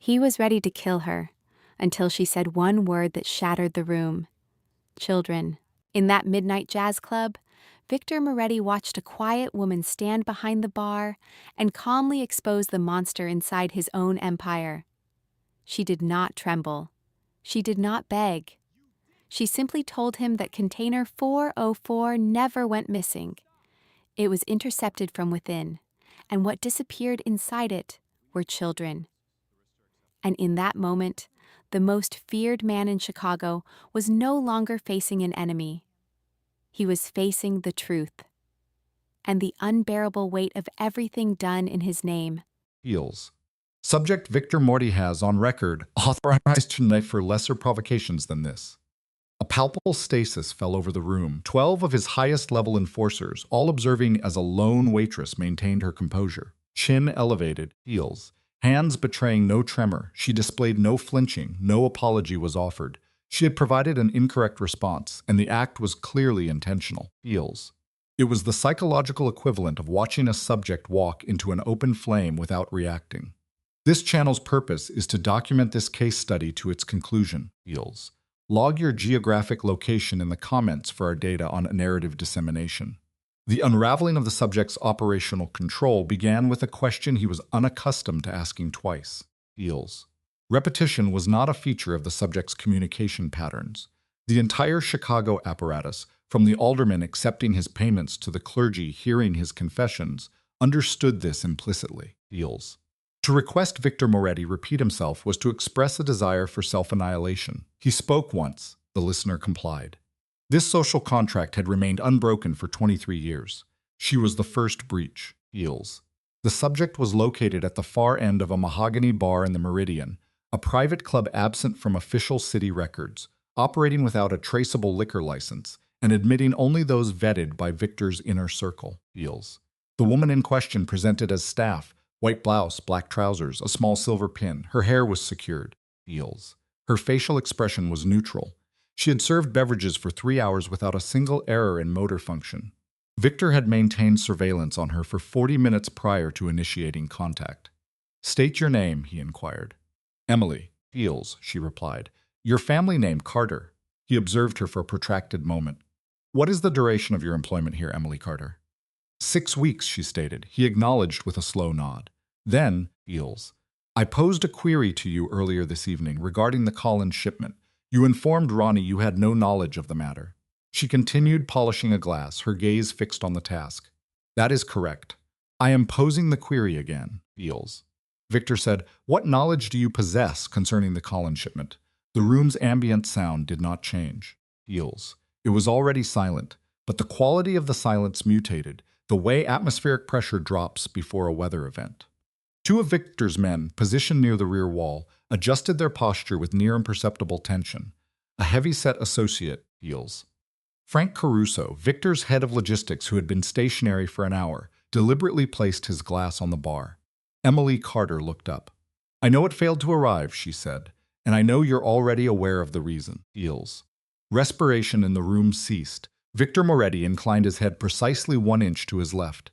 He was ready to kill her, until she said one word that shattered the room. Children. In that midnight jazz club, Victor Moretti watched a quiet woman stand behind the bar and calmly expose the monster inside his own empire. She did not tremble. She did not beg. She simply told him that container 404 never went missing. It was intercepted from within, and what disappeared inside it were children. And in that moment, the most feared man in Chicago was no longer facing an enemy. He was facing the truth and the unbearable weight of everything done in his name. Heels. Subject Victor Morty has, on record, authorized tonight for lesser provocations than this. A palpable stasis fell over the room. 12 of his highest-level enforcers, all observing as a lone waitress, maintained her composure. Chin elevated, heels. Hands betraying no tremor, she displayed no flinching, no apology was offered. She had provided an incorrect response, and the act was clearly intentional. Heels. It was the psychological equivalent of watching a subject walk into an open flame without reacting. This channel's purpose is to document this case study to its conclusion. Heels. Log your geographic location in the comments for our data on narrative dissemination. The unraveling of the subject's operational control began with a question he was unaccustomed to asking twice. Heels. Repetition was not a feature of the subject's communication patterns. The entire Chicago apparatus, from the alderman accepting his payments to the clergy hearing his confessions, understood this implicitly. Heels. To request Victor Moretti repeat himself was to express a desire for self-annihilation. He spoke once. The listener complied. This social contract had remained unbroken for 23 years. She was the first breach. Heels. The subject was located at the far end of a mahogany bar in the Meridian, a private club absent from official city records, operating without a traceable liquor license, and admitting only those vetted by Victor's inner circle. Heels. The woman in question presented as staff, white blouse, black trousers, a small silver pin. Her hair was secured. Heels. Her facial expression was neutral. She had served beverages for 3 hours without a single error in motor function. Victor had maintained surveillance on her for 40 minutes prior to initiating contact. "State your name," he inquired. "Emily." "Heels," she replied. "Your family name, Carter." He observed her for a protracted moment. "What is the duration of your employment here, Emily Carter?" 6 weeks, she stated. He acknowledged with a slow nod. Then, Heels. "I posed a query to you earlier this evening regarding the Collins shipment. You informed Ronnie you had no knowledge of the matter." She continued polishing a glass, her gaze fixed on the task. "That is correct. I am posing the query again." Heels. Victor said, "What knowledge do you possess concerning the Collins shipment?" The room's ambient sound did not change. Heels. It was already silent, but the quality of the silence mutated, the way atmospheric pressure drops before a weather event. 2 of Victor's men, positioned near the rear wall, adjusted their posture with near imperceptible tension. A heavy-set associate, Heels. Frank Caruso, Victor's head of logistics who had been stationary for an hour, deliberately placed his glass on the bar. Emily Carter looked up. "I know it failed to arrive," she said, "and I know you're already aware of the reason." Heels. Respiration in the room ceased. Victor Moretti inclined his head precisely 1 inch to his left.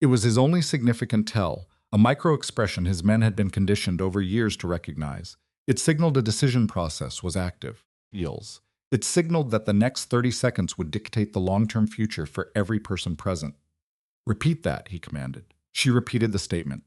It was his only significant tell, a micro-expression his men had been conditioned over years to recognize. It signaled a decision process was active. Heels. It signaled that the next 30 seconds would dictate the long-term future for every person present. "Repeat that," he commanded. She repeated the statement.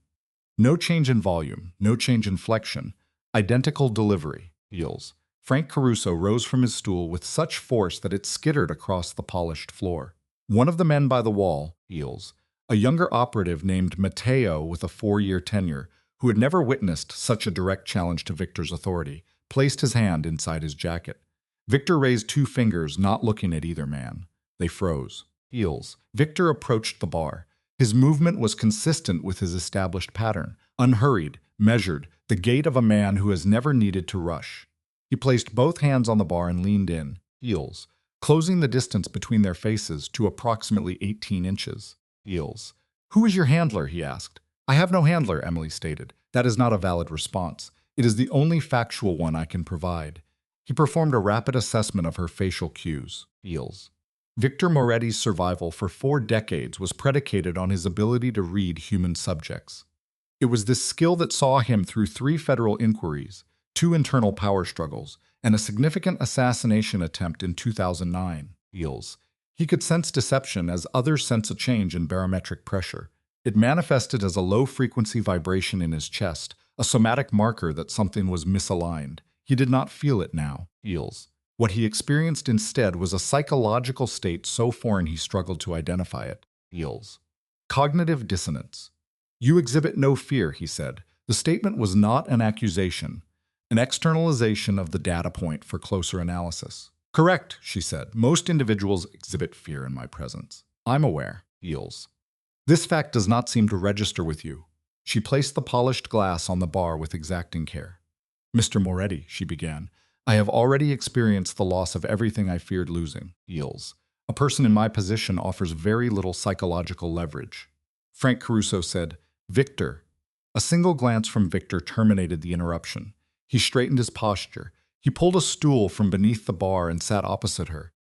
No change in volume, no change in inflection, identical delivery. Heels. Frank Caruso rose from his stool with such force that it skittered across the polished floor. One of the men by the wall, Heels, a younger operative named Mateo with a 4-year tenure, who had never witnessed such a direct challenge to Victor's authority, placed his hand inside his jacket. Victor raised 2 fingers, not looking at either man. They froze. Heels. Victor approached the bar. His movement was consistent with his established pattern, unhurried, measured, the gait of a man who has never needed to rush. He placed both hands on the bar and leaned in, Heels, closing the distance between their faces to approximately 18 inches. Heels. "Who is your handler?" he asked. "I have no handler," Emily stated. "That is not a valid response. It is the only factual one I can provide." He performed a rapid assessment of her facial cues. Heels. Victor Moretti's survival for 4 decades was predicated on his ability to read human subjects. It was this skill that saw him through 3 federal inquiries, 2 internal power struggles, and a significant assassination attempt in 2009. He could sense deception as others sense a change in barometric pressure. It manifested as a low-frequency vibration in his chest, a somatic marker that something was misaligned. He did not feel it now. What he experienced instead was a psychological state so foreign he struggled to identify it. Cognitive dissonance. You exhibit no fear, he said. The statement was not an accusation, an externalization of the data point for closer analysis. Correct, she said. Most individuals exhibit fear in my presence. I'm aware. This fact does not seem to register with you. She placed the polished glass on the bar with exacting care. Mr. Moretti, she began, I have already experienced the loss of everything I feared losing. A person in my position offers very little psychological leverage. Frank Caruso said, Victor. A single glance from Victor terminated the interruption. He straightened his posture. He pulled a stool from beneath the bar and sat opposite her.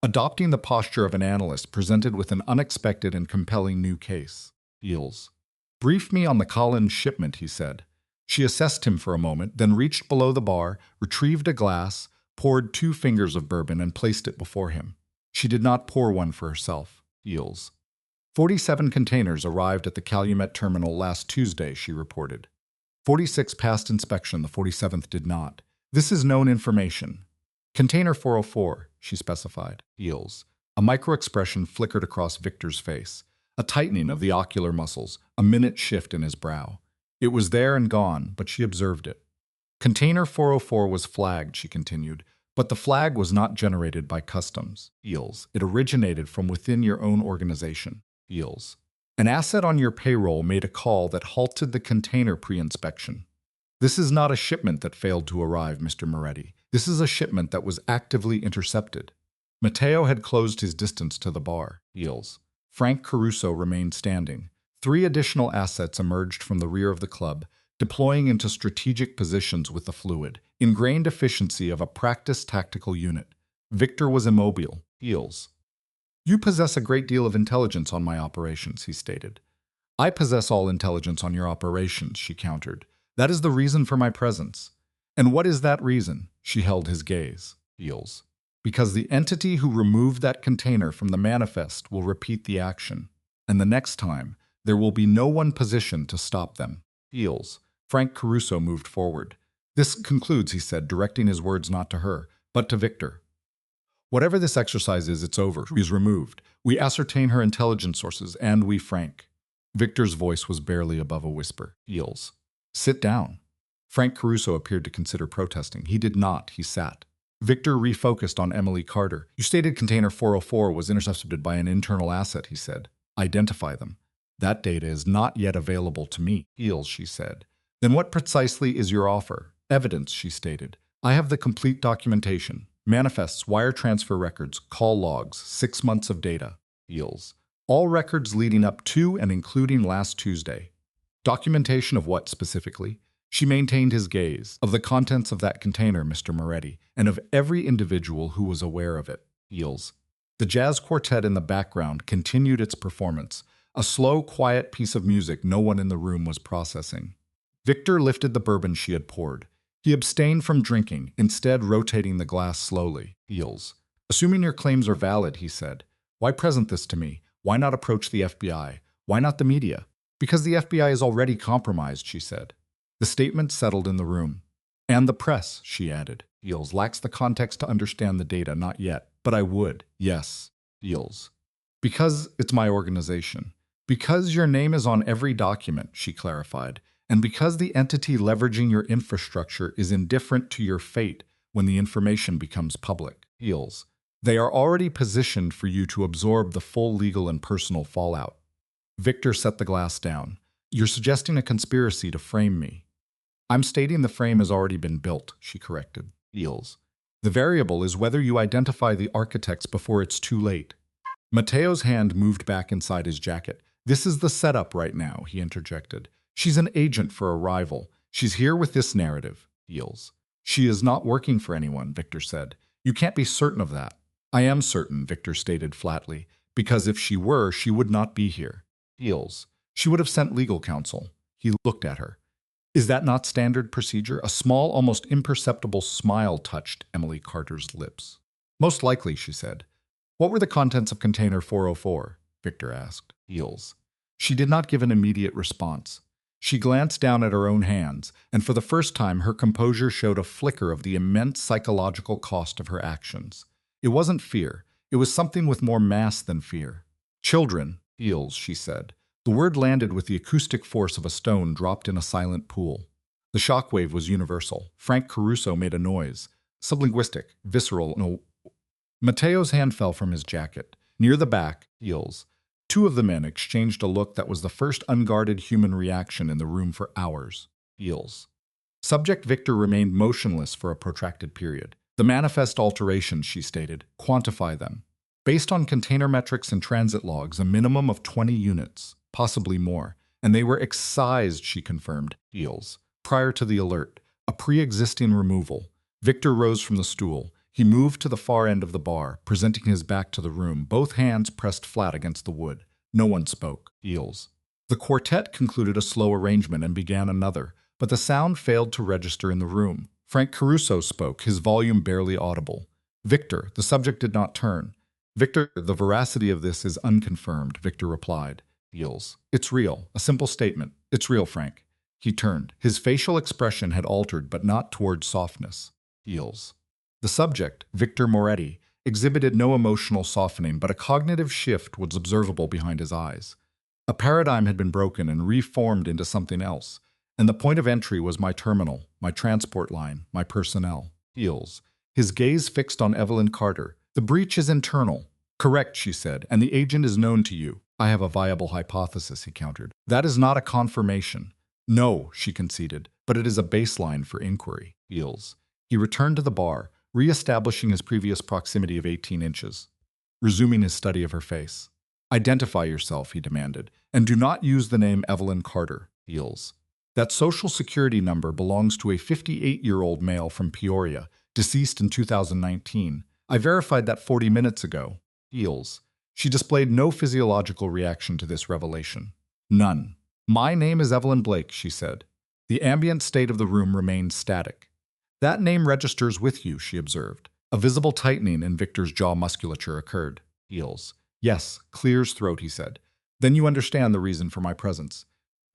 Adopting the posture of an analyst presented with an unexpected and compelling new case. Brief me on the Collins shipment, he said. She assessed him for a moment, then reached below the bar, retrieved a glass, poured 2 fingers of bourbon and placed it before him. She did not pour one for herself. 47 containers arrived at the Calumet terminal last Tuesday, she reported. 46 passed inspection, the 47th did not. This is known information. Container 404, she specified. A micro-expression flickered across Victor's face, a tightening of the ocular muscles, a minute shift in his brow. It was there and gone, but she observed it. Container 404 was flagged, she continued, but the flag was not generated by customs. It originated from within your own organization. An asset on your payroll made a call that halted the container pre-inspection. This is not a shipment that failed to arrive, Mr. Moretti. This is a shipment that was actively intercepted. Matteo had closed his distance to the bar. Frank Caruso remained standing. 3 additional assets emerged from the rear of the club, deploying into strategic positions with the fluid, ingrained efficiency of a practiced tactical unit. Victor was immobile. You possess a great deal of intelligence on my operations, he stated. I possess all intelligence on your operations, she countered. That is the reason for my presence. And what is that reason? She held his gaze. Because the entity who removed that container from the manifest will repeat the action. And the next time, there will be no one positioned to stop them. Frank Caruso moved forward. This concludes, he said, directing his words not to her, but to Victor. Whatever this exercise is, it's over. She is removed. We ascertain her intelligence sources, and we Frank. Victor's voice was barely above a whisper. Sit down. Frank Caruso appeared to consider protesting. He did not. He sat. Victor refocused on Emily Carter. You stated container 404 was intercepted by an internal asset, he said. Identify them. That data is not yet available to me. She said. Then what precisely is your offer? Evidence, she stated. I have the complete documentation. Manifests, wire transfer records, call logs, 6 months of data. All records leading up to and including last Tuesday. Documentation of what specifically? She maintained his gaze. Of the contents of that container, Mr. Moretti, and of every individual who was aware of it. The jazz quartet in the background continued its performance, a slow, quiet piece of music no one in the room was processing. Victor lifted the bourbon she had poured. He abstained from drinking, instead rotating the glass slowly. Assuming your claims are valid, he said, why present this to me? Why not approach the FBI? Why not the media? Because the FBI is already compromised, she said. The statement settled in the room. And the press, she added. Lacks the context to understand the data, not yet. But I would, yes. Because it's my organization. Because your name is on every document, she clarified. And because the entity leveraging your infrastructure is indifferent to your fate when the information becomes public. They are already positioned for you to absorb the full legal and personal fallout. Victor set the glass down. You're suggesting a conspiracy to frame me. I'm stating the frame has already been built, she corrected. The variable is whether you identify the architects before it's too late. Matteo's hand moved back inside his jacket. This is the setup right now, he interjected. She's an agent for a rival. She's here with this narrative. She is not working for anyone, Victor said. You can't be certain of that. I am certain, Victor stated flatly, because if she were, she would not be here. She would have sent legal counsel. He looked at her. Is that not standard procedure? A small, almost imperceptible smile touched Emily Carter's lips. Most likely, she said. What were the contents of container 404? Victor asked. Heels. She did not give an immediate response. She glanced down at her own hands, and for the first time her composure showed a flicker of the immense psychological cost of her actions. It wasn't fear. It was something with more mass than fear. Children, heels, she said. The word landed with the acoustic force of a stone dropped in a silent pool. The shockwave was universal. Frank Caruso made a noise. Sublinguistic, visceral, no. Mateo's hand fell from his jacket. Near the back, heels. Two of the men exchanged a look that was the first unguarded human reaction in the room for hours. Heels. Subject Victor remained motionless for a protracted period. The manifest alterations, she stated, quantify them. Based on container metrics and transit logs, a minimum of 20 units, possibly more, and they were excised, she confirmed, heels. Prior to the alert, a pre-existing removal. Victor rose from the stool. He moved to the far end of the bar, presenting his back to the room, both hands pressed flat against the wood. No one spoke. Heels. The quartet concluded a slow arrangement and began another, but the sound failed to register in the room. Frank Caruso spoke, his volume barely audible. Victor, the subject did not turn. Victor, the veracity of this is unconfirmed, Victor replied. Heels. It's real. A simple statement. It's real, Frank. He turned. His facial expression had altered, but not toward softness. Heels. The subject, Victor Moretti, exhibited no emotional softening, but a cognitive shift was observable behind his eyes. A paradigm had been broken and reformed into something else, and the point of entry was my terminal, my transport line, my personnel. Heels. His gaze fixed on Evelyn Carter. The breach is internal. Correct, she said, and the agent is known to you. I have a viable hypothesis, he countered. That is not a confirmation. No, she conceded, but it is a baseline for inquiry. Heels. He returned to the bar, re-establishing his previous proximity of 18 inches, resuming his study of her face. Identify yourself, he demanded, and do not use the name Evelyn Carter. Heels. That social security number belongs to a 58-year-old male from Peoria, deceased in 2019. I verified that 40 minutes ago. Heels. She displayed no physiological reaction to this revelation. None. My name is Evelyn Blake, she said. The ambient state of the room remained static. That name registers with you, she observed. A visible tightening in Victor's jaw musculature occurred. Heels. Yes, clears throat, he said. Then you understand the reason for my presence.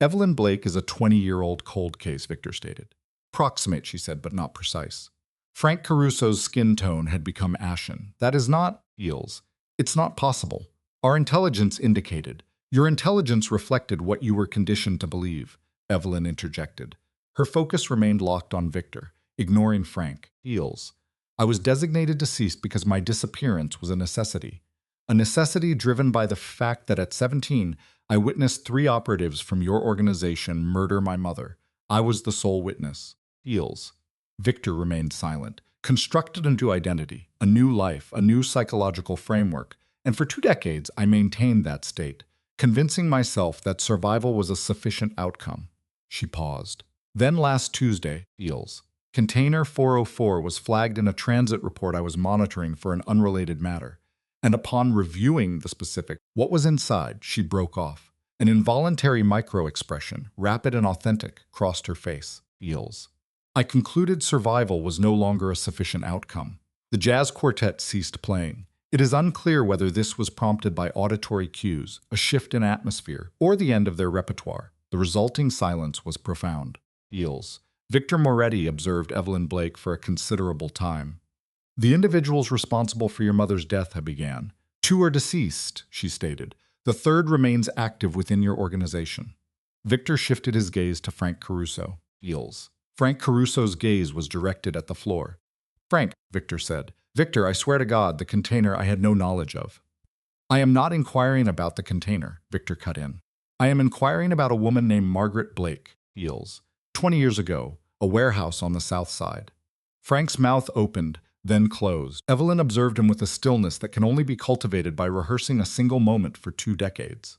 Evelyn Blake is a 20-year-old cold case, Victor stated. Proximate, she said, but not precise. Frank Caruso's skin tone had become ashen. That is not, Heels. It's not possible. Our intelligence indicated. Your intelligence reflected what you were conditioned to believe, Evelyn interjected. Her focus remained locked on Victor, ignoring Frank. Heels. I was designated deceased because my disappearance was a necessity. A necessity driven by the fact that at 17, I witnessed 3 operatives from your organization murder my mother. I was the sole witness. Heels. Victor remained silent. Constructed into identity, a new life, a new psychological framework, and for 2 decades I maintained that state, convincing myself that survival was a sufficient outcome. She paused. Then last Tuesday, Heels. Container 404 was flagged in a transit report I was monitoring for an unrelated matter, and upon reviewing the specific, what was inside, she broke off. An involuntary micro-expression, rapid and authentic, crossed her face. Heels. I concluded survival was no longer a sufficient outcome. The jazz quartet ceased playing. It is unclear whether this was prompted by auditory cues, a shift in atmosphere, or the end of their repertoire. The resulting silence was profound. Heels. Victor Moretti observed Evelyn Blake for a considerable time. The individuals responsible for your mother's death have began. 2 are deceased, she stated. The 3rd remains active within your organization. Victor shifted his gaze to Frank Caruso. Heels. Frank Caruso's gaze was directed at the floor. Frank, Victor said. Victor, I swear to God, the container I had no knowledge of. I am not inquiring about the container, Victor cut in. I am inquiring about a woman named Margaret Blake. Heels. 20 years ago, a warehouse on the south side. Frank's mouth opened, then closed. Evelyn observed him with a stillness that can only be cultivated by rehearsing a single moment for 2 decades.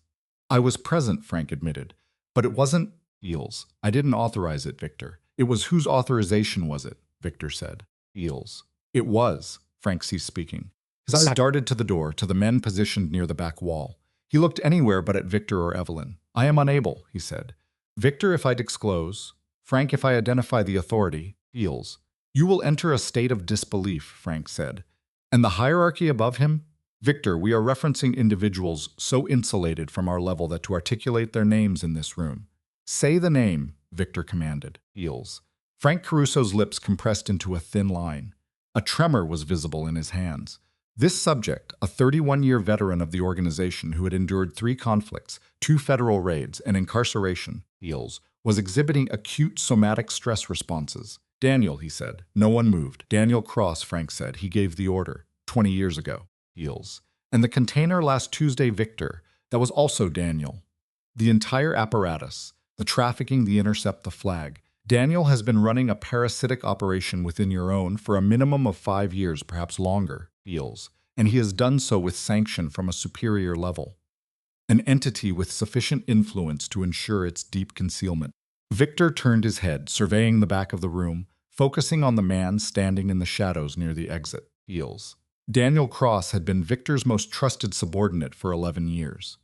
I was present, Frank admitted, but it wasn't Heels. I didn't authorize it, Victor. It was whose authorization was it? Victor said. Heels. It was. Frank ceased speaking. His eyes darted to the door, to the men positioned near the back wall. He looked anywhere but at Victor or Evelyn. I am unable, he said. Victor, if I disclose. Frank, if I identify the authority. Heels. You will enter a state of disbelief, Frank said. And the hierarchy above him? Victor, we are referencing individuals so insulated from our level that to articulate their names in this room. Say the name, Victor commanded. Heels. Frank Caruso's lips compressed into a thin line. A tremor was visible in his hands. This subject, a 31-year veteran of the organization who had endured 3 conflicts, 2 federal raids, and incarceration, Heels, was exhibiting acute somatic stress responses. Daniel, he said. No one moved. Daniel Cross, Frank said. He gave the order 20 years ago. Heels. And the container last Tuesday, Victor. That was also Daniel. The entire apparatus, the trafficking, the intercept, the flag. Daniel has been running a parasitic operation within your own for a minimum of 5 years, perhaps longer, Heels. And he has done so with sanction from a superior level. An entity with sufficient influence to ensure its deep concealment. Victor turned his head, surveying the back of the room, focusing on the man standing in the shadows near the exit. Heels. Daniel Cross had been Victor's most trusted subordinate for 11 years.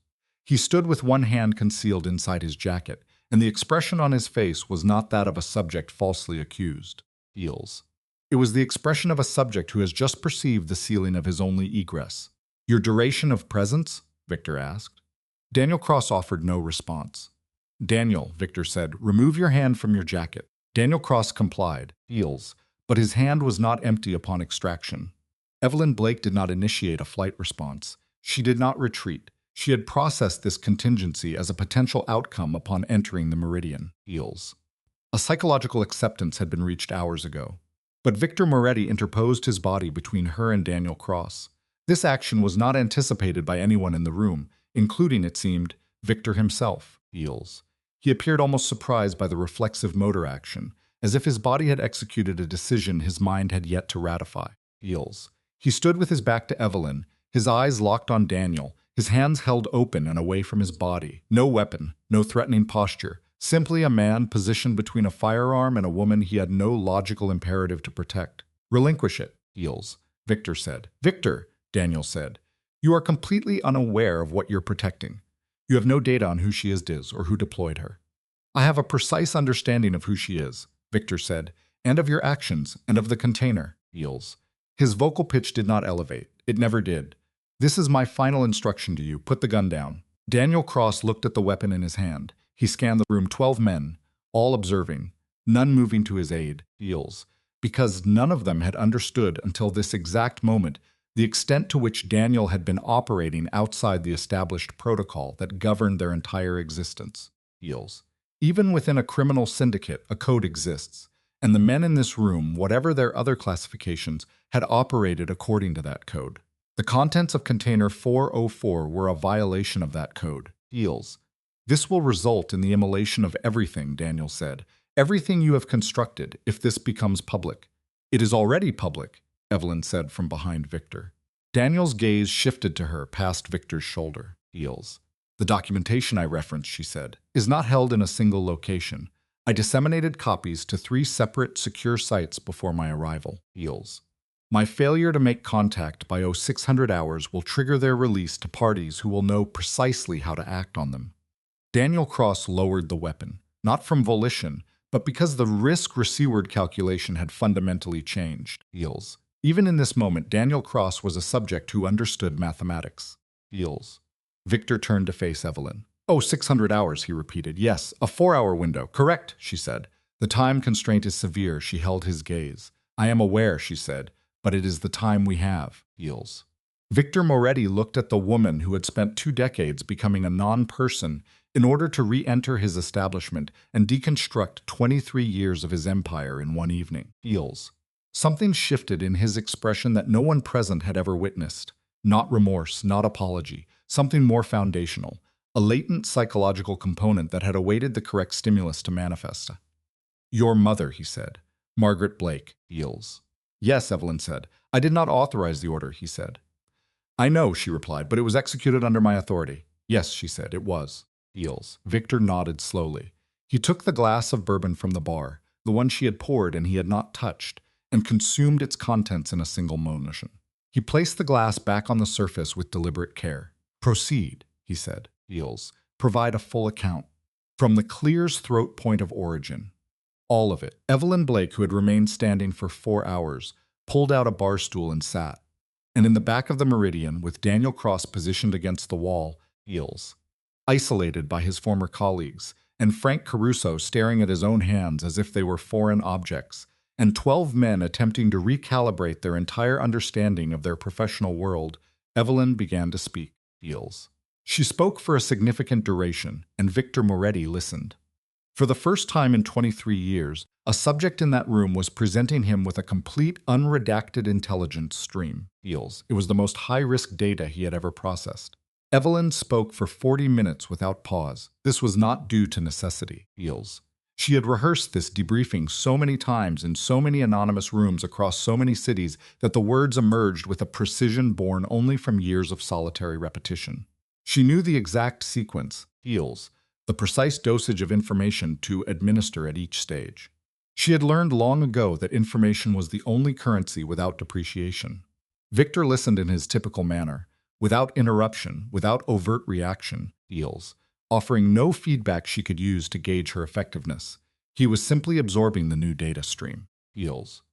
He stood with one hand concealed inside his jacket, and the expression on his face was not that of a subject falsely accused. Heels. It was the expression of a subject who has just perceived the sealing of his only egress. Your duration of presence? Victor asked. Daniel Cross offered no response. Daniel, Victor said, remove your hand from your jacket. Daniel Cross complied, Heels, but his hand was not empty upon extraction. Evelyn Blake did not initiate a flight response. She did not retreat. She had processed this contingency as a potential outcome upon entering the Meridian. Heels. A psychological acceptance had been reached hours ago. But Victor Moretti interposed his body between her and Daniel Cross. This action was not anticipated by anyone in the room, including, it seemed, Victor himself. Heels. He appeared almost surprised by the reflexive motor action, as if his body had executed a decision his mind had yet to ratify. Heels. He stood with his back to Evelyn, his eyes locked on Daniel, his hands held open and away from his body. No weapon, no threatening posture, simply a man positioned between a firearm and a woman he had no logical imperative to protect. Relinquish it, Heels, Victor said. Victor, Daniel said, you are completely unaware of what you're protecting. You have no data on who she is or who deployed her. I have a precise understanding of who she is, Victor said, and of your actions, and of the container, Heels. His vocal pitch did not elevate. It never did. This is my final instruction to you. Put the gun down. Daniel Cross looked at the weapon in his hand. He scanned the room. 12 men, all observing, none moving to his aid, Heels, because none of them had understood until this exact moment the extent to which Daniel had been operating outside the established protocol that governed their entire existence. Heels. Even within a criminal syndicate, a code exists, and the men in this room, whatever their other classifications, had operated according to that code. The contents of container 404 were a violation of that code. Heels. This will result in the immolation of everything, Daniel said. Everything you have constructed, if this becomes public. It is already public, Evelyn said from behind Victor. Daniel's gaze shifted to her past Victor's shoulder. Heels. The documentation I referenced, she said, is not held in a single location. I disseminated copies to 3 separate, secure sites before my arrival. Heels. My failure to make contact by 0600 hours will trigger their release to parties who will know precisely how to act on them. Daniel Cross lowered the weapon, not from volition, but because the risk-reward calculation had fundamentally changed. Heels. Even in this moment, Daniel Cross was a subject who understood mathematics. Heels. Victor turned to face Evelyn. 0600 hours, he repeated. Yes, a 4-hour window. Correct, she said. The time constraint is severe, she held his gaze. I am aware, she said, but it is the time we have. Heels. Victor Moretti looked at the woman who had spent 2 decades becoming a non-person in order to re-enter his establishment and deconstruct 23 years of his empire in one evening. Heels. Something shifted in his expression that no one present had ever witnessed. Not remorse, not apology, something more foundational, a latent psychological component that had awaited the correct stimulus to manifest. Your mother, he said. Margaret Blake. Heels. Yes, Evelyn said. I did not authorize the order, he said. I know, she replied, but it was executed under my authority. Yes, she said, it was. Heels. Victor nodded slowly. He took the glass of bourbon from the bar, the one she had poured and he had not touched, and consumed its contents in a single motion. He placed the glass back on the surface with deliberate care. Proceed, he said. Heels. Provide a full account. From the Clear's throat point of origin. All of it. Evelyn Blake, who had remained standing for 4 hours, pulled out a bar stool and sat. And in the back of the meridian, with Daniel Cross positioned against the wall, heels, isolated by his former colleagues, and Frank Caruso staring at his own hands as if they were foreign objects, and 12 men attempting to recalibrate their entire understanding of their professional world, Evelyn began to speak. Heels. She spoke for a significant duration, and Victor Moretti listened. For the first time in 23 years, a subject in that room was presenting him with a complete, unredacted intelligence stream. Heels. It was the most high-risk data he had ever processed. Evelyn spoke for 40 minutes without pause. This was not due to necessity. Heels. She had rehearsed this debriefing so many times in so many anonymous rooms across so many cities that the words emerged with a precision born only from years of solitary repetition. She knew the exact sequence, heels, the precise dosage of information to administer at each stage. She had learned long ago that information was the only currency without depreciation. Victor listened in his typical manner, without interruption, without overt reaction, heels, offering no feedback she could use to gauge her effectiveness. He was simply absorbing the new data stream. Heels.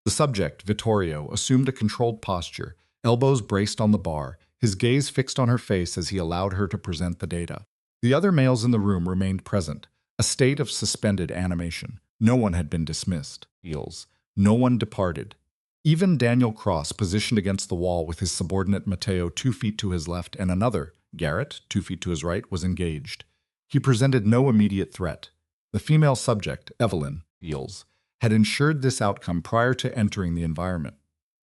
The subject, Vittorio, assumed a controlled posture, elbows braced on the bar, his gaze fixed on her face as he allowed her to present the data. The other males in the room remained present, a state of suspended animation. No one had been dismissed. Heels. No one departed. Even Daniel Cross, positioned against the wall with his subordinate Matteo 2 feet to his left and another, Garrett, 2 feet to his right, was engaged. He presented no immediate threat. The female subject, Evelyn, Heels, had ensured this outcome prior to entering the environment.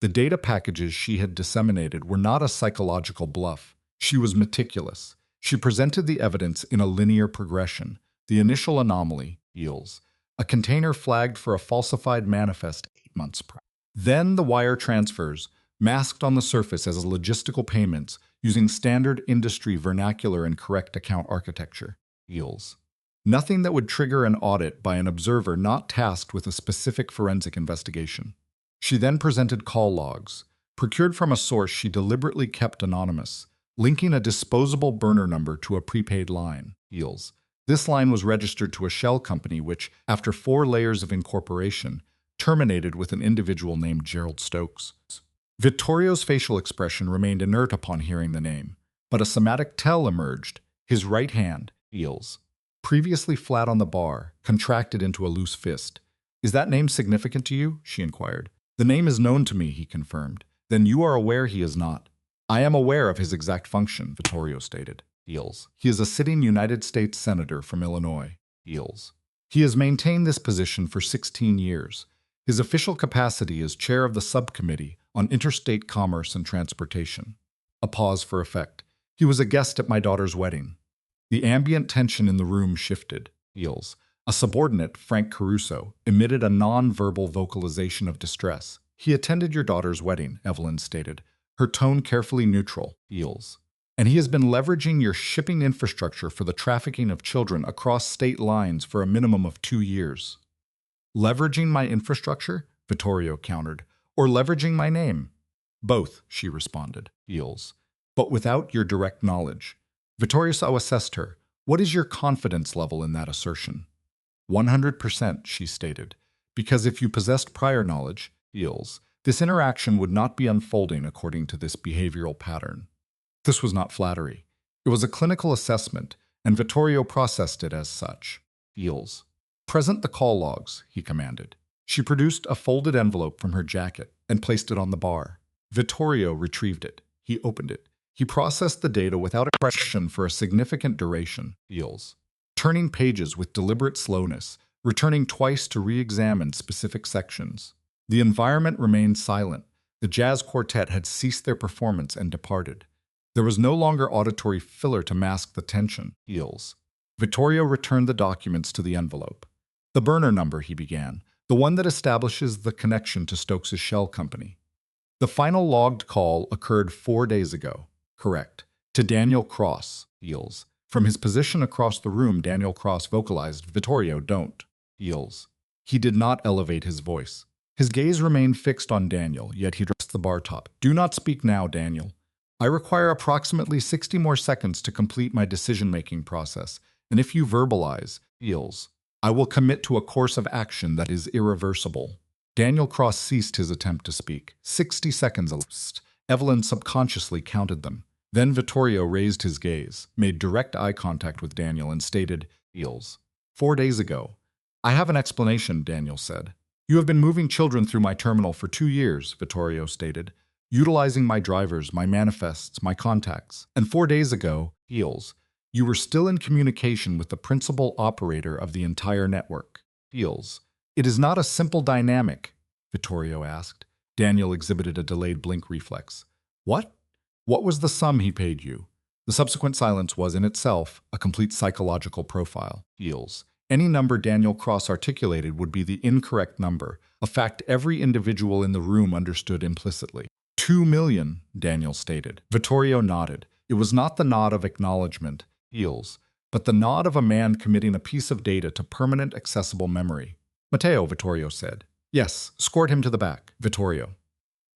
The data packages she had disseminated were not a psychological bluff. She was meticulous. She presented the evidence in a linear progression. The initial anomaly, Heels, a container flagged for a falsified manifest 8 months prior. Then the wire transfers, masked on the surface as logistical payments, using standard industry vernacular and correct account architecture. Heels. Nothing that would trigger an audit by an observer not tasked with a specific forensic investigation. She then presented call logs, procured from a source she deliberately kept anonymous, linking a disposable burner number to a prepaid line. Heels. This line was registered to a shell company which, after 4 layers of incorporation, terminated with an individual named Gerald Stokes. Vittorio's facial expression remained inert upon hearing the name, but a somatic tell emerged. His right hand, Heels, previously flat on the bar, contracted into a loose fist. "Is that name significant to you?" she inquired. "The name is known to me," he confirmed. "Then you are aware he is not." "I am aware of his exact function," Vittorio stated. Heels. "He is a sitting United States Senator from Illinois." Heels. "He has maintained this position for 16 years. His official capacity is chair of the subcommittee on interstate commerce and transportation." A pause for effect. "He was a guest at my daughter's wedding." The ambient tension in the room shifted. Heels. A subordinate, Frank Caruso, emitted a non-verbal vocalization of distress. "He attended your daughter's wedding," Evelyn stated, her tone carefully neutral. Heels. "And he has been leveraging your shipping infrastructure for the trafficking of children across state lines for a minimum of 2 years. "Leveraging my infrastructure?" Vittorio countered. "Or leveraging my name?" "Both," she responded. Heels. "But without your direct knowledge." Vittorio assessed her. "What is your confidence level in that assertion?" 100%, she stated. "Because if you possessed prior knowledge, Heels, this interaction would not be unfolding according to this behavioral pattern." This was not flattery. It was a clinical assessment, and Vittorio processed it as such. Heels. "Present the call logs," he commanded. She produced a folded envelope from her jacket and placed it on the bar. Vittorio retrieved it. He opened it. He processed the data without expression for a significant duration. Heels. Turning pages with deliberate slowness, returning twice to re-examine specific sections. The environment remained silent. The jazz quartet had ceased their performance and departed. There was no longer auditory filler to mask the tension. Heels. Vittorio returned the documents to the envelope. "The burner number," he began, "the one that establishes the connection to Stokes' shell company. The final logged call occurred 4 days ago." "Correct. To Daniel Cross." Heels. From his position across the room, Daniel Cross vocalized, "Vittorio, don't." Heels. He did not elevate his voice. His gaze remained fixed on Daniel, yet he addressed the bar top. "Do not speak now, Daniel. I require approximately 60 more seconds to complete my decision-making process, And if you verbalize feels, I will commit to a course of action that is irreversible. Daniel Cross ceased his attempt to speak. 60 seconds elapsed. Evelyn subconsciously counted them. Then Vittorio raised his gaze, made direct eye contact with Daniel, and stated, feels. 4 days ago. I have an explanation, Daniel said. You have been moving children through my terminal for 2 years, Vittorio stated, utilizing my drivers, my manifests, my contacts. And 4 days ago, feels, you were still in communication with the principal operator of the entire network. Feels. It is not a simple dynamic, Vittorio asked. Daniel exhibited a delayed blink reflex. What? What was the sum he paid you? The subsequent silence was in itself a complete psychological profile. Feels. Any number Daniel Cross articulated would be the incorrect number, a fact every individual in the room understood implicitly. 2 million, Daniel stated. Vittorio nodded. It was not the nod of acknowledgement, feels, but the nod of a man committing a piece of data to permanent accessible memory. Matteo, Vittorio said. Yes, escort him to the back, Vittorio.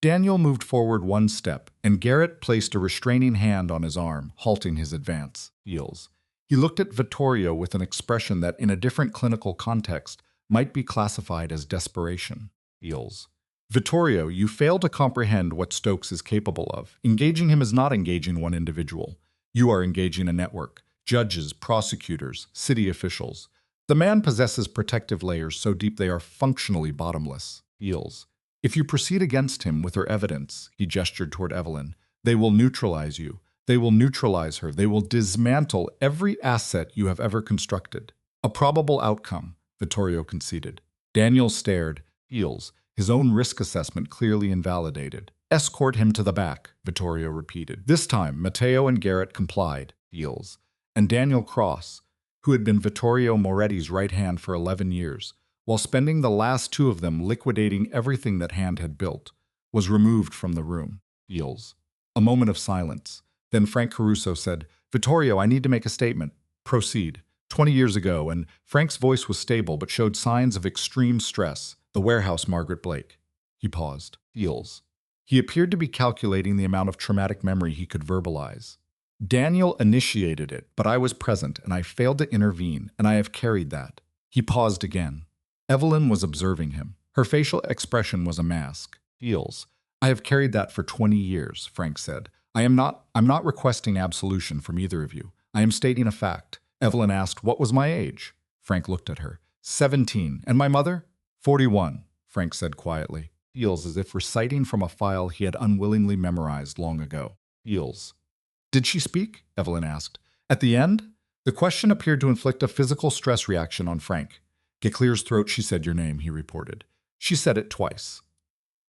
Daniel moved forward 1 step, and Garrett placed a restraining hand on his arm, halting his advance. Feels. He looked at Vittorio with an expression that, in a different clinical context, might be classified as desperation. Feels. Vittorio, you fail to comprehend what Stokes is capable of. Engaging him is not engaging one individual. You are engaging a network. Judges, prosecutors, city officials. The man possesses protective layers so deep they are functionally bottomless. Feels. If you proceed against him with her evidence, he gestured toward Evelyn, they will neutralize you. They will neutralize her. They will dismantle every asset you have ever constructed. A probable outcome, Vittorio conceded. Daniel stared. Feels. His own risk assessment clearly invalidated. Escort him to the back, Vittorio repeated. This time, Matteo and Garrett complied. Feels. And Daniel Cross, who had been Vittorio Moretti's right hand for 11 years, while spending the last 2 of them liquidating everything that Hand had built, was removed from the room. Feels. A moment of silence. Then Frank Caruso said, Vittorio, I need to make a statement. Proceed. 20 years ago, and Frank's voice was stable but showed signs of extreme stress. The warehouse, Margaret Blake. He paused. Feels. He appeared to be calculating the amount of traumatic memory he could verbalize. Daniel initiated it, but I was present, and I failed to intervene, and I have carried that. He paused again. Evelyn was observing him. Her facial expression was a mask. Feels. I have carried that for 20 years, Frank said. I'm not requesting absolution from either of you. I am stating a fact. Evelyn asked, what was my age? Frank looked at her. 17. And my mother? 41, Frank said quietly. Feels as if reciting from a file he had unwillingly memorized long ago. Feels. Did she speak? Evelyn asked. At the end? The question appeared to inflict a physical stress reaction on Frank. Get clear's throat, she said your name, he reported. She said it twice.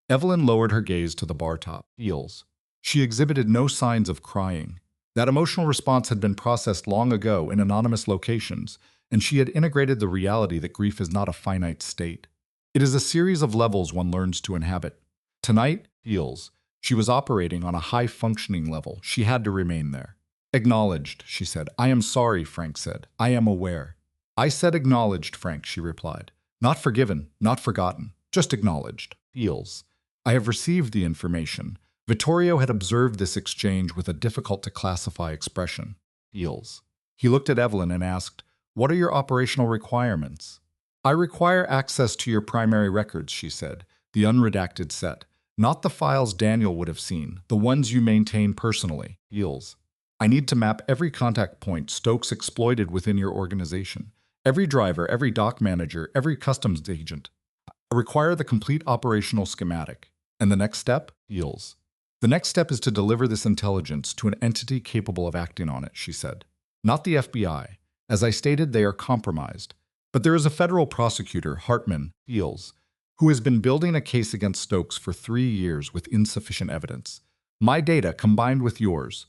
Evelyn lowered her gaze to the bar top. Feels. She exhibited no signs of crying. That emotional response had been processed long ago in anonymous locations, and she had integrated the reality that grief is not a finite state. It is a series of levels one learns to inhabit. Tonight, Feels. She was operating on a high-functioning level. She had to remain there. Acknowledged, she said. I am sorry, Frank said. I am aware. I said acknowledged, Frank, she replied. Not forgiven, not forgotten, just acknowledged. Feels. I have received the information. Vittorio had observed this exchange with a difficult-to-classify expression. Feels. He looked at Evelyn and asked, what are your operational requirements? I require access to your primary records, she said, the unredacted set. Not the files Daniel would have seen, the ones you maintain personally. Feels. I need to map every contact point Stokes exploited within your organization. Every driver, every dock manager, every customs agent. I require the complete operational schematic. And the next step? Feels. The next step is to deliver this intelligence to an entity capable of acting on it, she said. Not the FBI. As I stated, they are compromised. But there is a federal prosecutor, Hartman, Feels, who has been building a case against Stokes for 3 years with insufficient evidence. My data combined with yours.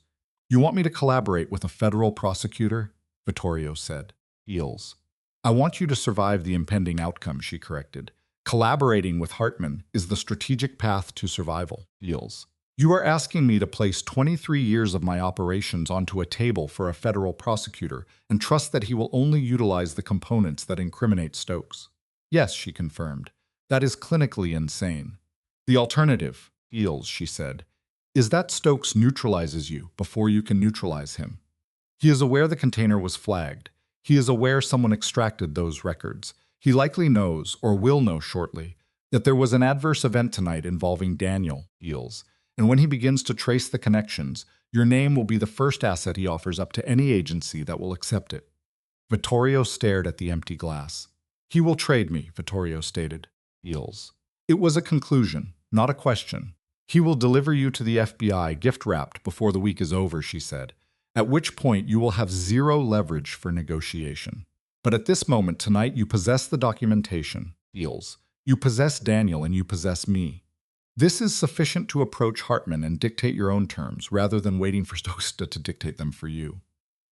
You want me to collaborate with a federal prosecutor? Vittorio said. Feels. I want you to survive the impending outcome, she corrected. Collaborating with Hartman is the strategic path to survival. Feels. You are asking me to place 23 years of my operations onto a table for a federal prosecutor and trust that he will only utilize the components that incriminate Stokes. Yes, she confirmed. That is clinically insane. The alternative, Feels, she said, is that Stokes neutralizes you before you can neutralize him. He is aware the container was flagged. He is aware someone extracted those records. He likely knows, or will know shortly, that there was an adverse event tonight involving Daniel Eels, and when he begins to trace the connections, your name will be the first asset he offers up to any agency that will accept it. Vittorio stared at the empty glass. He will trade me, Vittorio stated. Eels. It was a conclusion, not a question. He will deliver you to the FBI gift-wrapped before the week is over, she said, at which point you will have zero leverage for negotiation. But at this moment tonight you possess the documentation, Eels. You possess Daniel and you possess me. This is sufficient to approach Hartman and dictate your own terms, rather than waiting for Stosta to dictate them for you.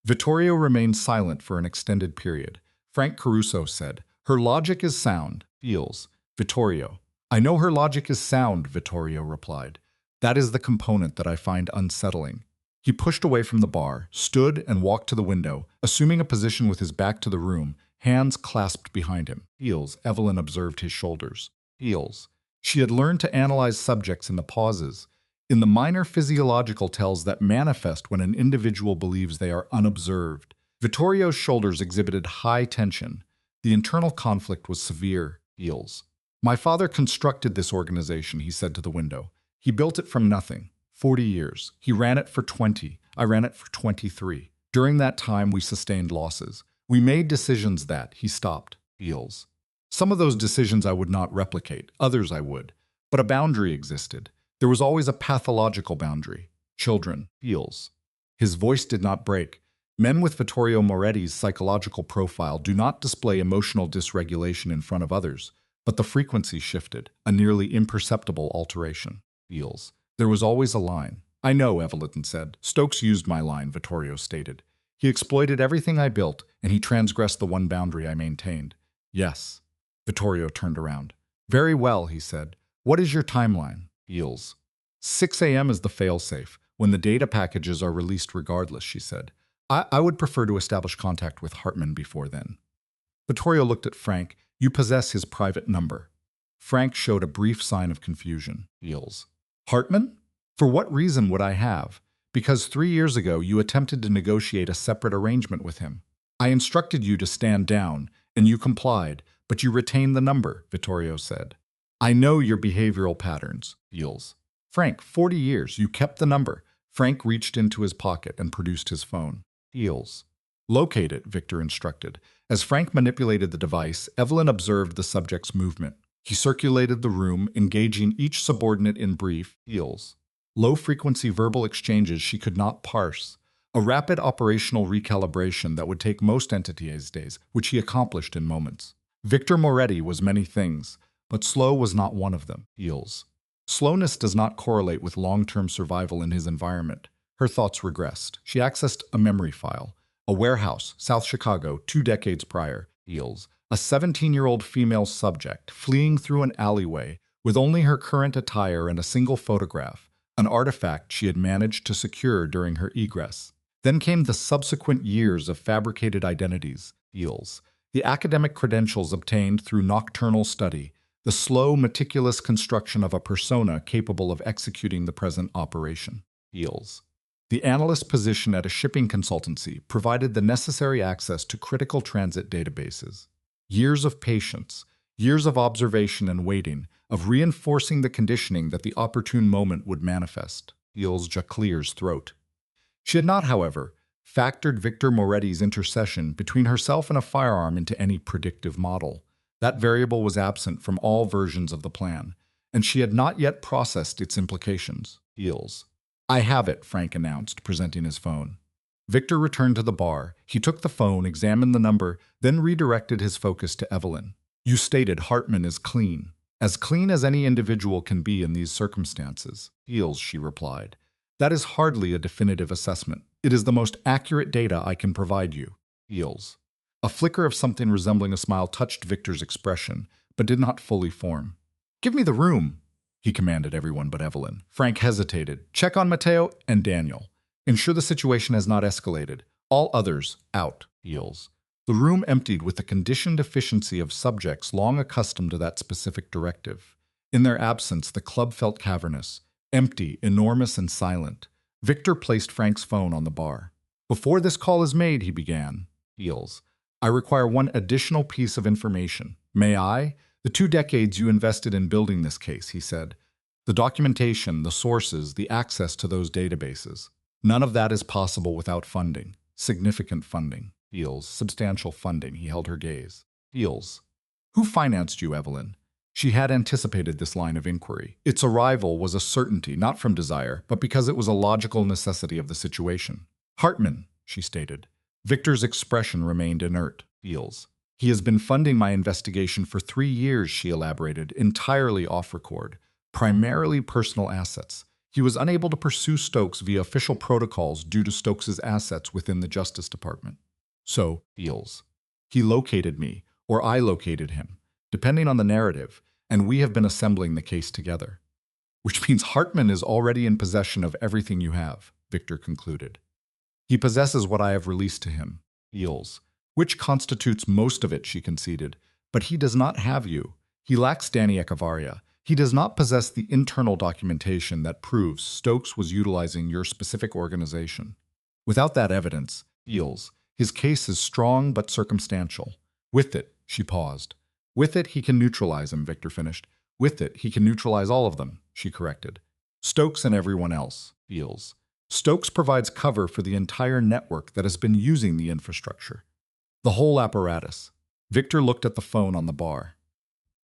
Vittorio remained silent for an extended period. Frank Caruso said, "Her logic is sound, Eels." Vittorio. "I know her logic is sound," Vittorio replied. "That is the component that I find unsettling." He pushed away from the bar, stood and walked to the window, assuming a position with his back to the room, hands clasped behind him. Eels. Evelyn observed his shoulders. Eels. She had learned to analyze subjects in the pauses, in the minor physiological tells that manifest when an individual believes they are unobserved. Vittorio's shoulders exhibited high tension. The internal conflict was severe. Eels. "My father constructed this organization," he said to the window. "He built it from nothing. 40 years. He ran it for 20. I ran it for 23. During that time, we sustained losses. We made decisions that," he stopped. Eels. "Some of those decisions I would not replicate, others I would. But a boundary existed. There was always a pathological boundary. Children. Eels." His voice did not break. Men with Vittorio Moretti's psychological profile do not display emotional dysregulation in front of others, but the frequency shifted, a nearly imperceptible alteration. Eels. "There was always a line." "I know," Evelyn said. "Stokes used my line," Vittorio stated. "He exploited everything I built, and he transgressed the one boundary I maintained." "Yes." Vittorio turned around. "Very well," he said. "What is your timeline?" Eels. 6 a.m. is the failsafe, when the data packages are released regardless, she said. I would prefer to establish contact with Hartman before then." Vittorio looked at Frank. "You possess his private number." Frank showed a brief sign of confusion. Eels. "Hartman? For what reason would I have? Because 3 years ago you attempted to negotiate a separate arrangement with him. I instructed you to stand down, and you complied, but you retained the number," Vittorio said. "I know your behavioral patterns." Eels. "Frank, 40 years, you kept the number." Frank reached into his pocket and produced his phone. Eels. "Locate it," Victor instructed. As Frank manipulated the device, Evelyn observed the subject's movement. He circulated the room, engaging each subordinate in brief, Eels. Low-frequency verbal exchanges she could not parse. A rapid operational recalibration that would take most entities days, which he accomplished in moments. Victor Moretti was many things, but slow was not one of them. Eels. Slowness does not correlate with long-term survival in his environment. Her thoughts regressed. She accessed a memory file. A warehouse, South Chicago, 2 decades prior. Eels. A 17-year-old female subject fleeing through an alleyway with only her current attire and a single photograph, an artifact she had managed to secure during her egress. Then came the subsequent years of fabricated identities. Eels. The academic credentials obtained through nocturnal study, the slow, meticulous construction of a persona capable of executing the present operation. Eels. The analyst position at a shipping consultancy provided the necessary access to critical transit databases. Years of patience, years of observation and waiting, of reinforcing the conditioning that the opportune moment would manifest. Eels Jacquel's throat. She had not, however, factored Victor Moretti's intercession between herself and a firearm into any predictive model. That variable was absent from all versions of the plan, and she had not yet processed its implications. Eels. "I have it," Frank announced, presenting his phone. Victor returned to the bar. He took the phone, examined the number, then redirected his focus to Evelyn. "You stated Hartman is clean. As clean as any individual can be in these circumstances." "Eels," she replied. "That is hardly a definitive assessment. It is the most accurate data I can provide you." Eels. A flicker of something resembling a smile touched Victor's expression, but did not fully form. "Give me the room," he commanded everyone but Evelyn. Frank hesitated. "Check on Matteo and Daniel. Ensure the situation has not escalated. All others, out." Eels. The room emptied with the conditioned efficiency of subjects long accustomed to that specific directive. In their absence, the club felt cavernous, empty, enormous, and silent. Victor placed Frank's phone on the bar. "Before this call is made," he began. Eels. I require one additional piece of information. May I? The 2 decades you invested in building this case, he said. The documentation, the sources, the access to those databases. None of that is possible without funding. Significant funding. Feels. Substantial funding. He held her gaze. Feels. Who financed you, Evelyn? She had anticipated this line of inquiry. Its arrival was a certainty, not from desire, but because it was a logical necessity of the situation. Hartman, she stated. Victor's expression remained inert. Feels. He has been funding my investigation for 3 years, she elaborated, entirely off record. Primarily personal assets. He was unable to pursue Stokes via official protocols due to Stokes's assets within the Justice Department. So, Feels. He located me, or I located him, depending on the narrative, and we have been assembling the case together. Which means Hartman is already in possession of everything you have, Victor concluded. He possesses what I have released to him, Feels. Which constitutes most of it, she conceded. But he does not have you. He lacks Danny Echevarria. He does not possess the internal documentation that proves Stokes was utilizing your specific organization. Without that evidence, Feels, his case is strong but circumstantial. With it, she paused. With it, he can neutralize him, Victor finished. With it, he can neutralize all of them, she corrected. Stokes and everyone else, Feels. Stokes provides cover for the entire network that has been using the infrastructure. The whole apparatus. Victor looked at the phone on the bar.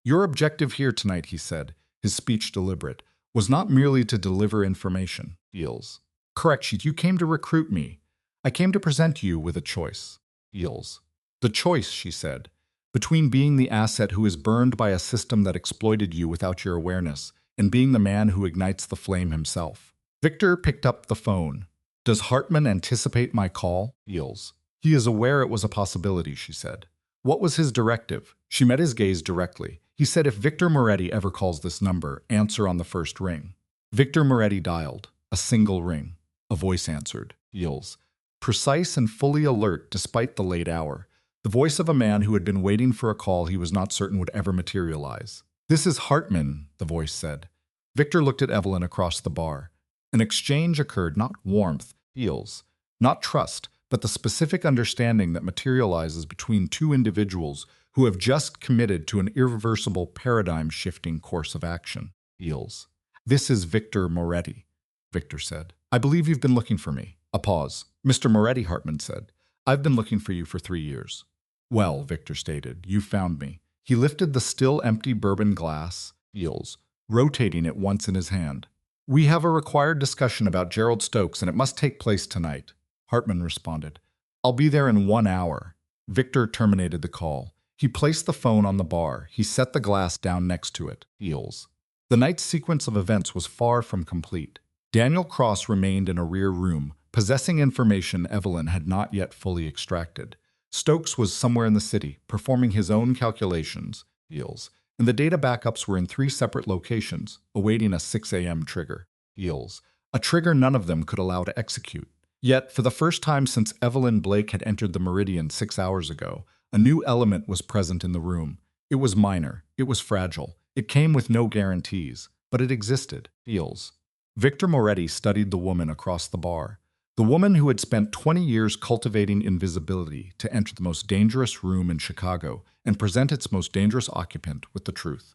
Your objective here tonight, he said, his speech deliberate, was not merely to deliver information, Feels. Correct, you came to recruit me. I came to present you with a choice, Feels. The choice, she said, between being the asset who is burned by a system that exploited you without your awareness and being the man who ignites the flame himself. Victor picked up the phone. Does Hartman anticipate my call? Feels. He is aware it was a possibility, she said. What was his directive? She met his gaze directly. He said if Victor Moretti ever calls this number, answer on the first ring. Victor Moretti dialed. A single ring. A voice answered. Feels. Precise and fully alert despite the late hour. The voice of a man who had been waiting for a call he was not certain would ever materialize. This is Hartman, the voice said. Victor looked at Evelyn across the bar. An exchange occurred, not warmth, Feels, not trust, but the specific understanding that materializes between two individuals who have just committed to an irreversible paradigm-shifting course of action. Feels. This is Victor Moretti, Victor said. I believe you've been looking for me. A pause. Mr. Moretti, Hartman said. I've been looking for you for 3 years. Well, Victor stated, you found me. He lifted the still empty bourbon glass, Feels, rotating it once in his hand. We have a required discussion about Gerald Stokes, and it must take place tonight. Hartman responded. I'll be there in 1 hour. Victor terminated the call. He placed the phone on the bar. He set the glass down next to it. Feels. The night's sequence of events was far from complete. Daniel Cross remained in a rear room, possessing information Evelyn had not yet fully extracted. Stokes was somewhere in the city, performing his own calculations, Feels, and the data backups were in 3 separate locations, awaiting a 6 a.m. trigger, Feels, a trigger none of them could allow to execute. Yet, for the first time since Evelyn Blake had entered the Meridian 6 hours ago, a new element was present in the room. It was minor, it was fragile, it came with no guarantees, but it existed, Feels. Victor Moretti studied the woman across the bar. The woman who had spent 20 years cultivating invisibility to enter the most dangerous room in Chicago and present its most dangerous occupant with the truth.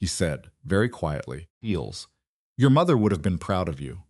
He said, very quietly, Feels. Your mother would have been proud of you.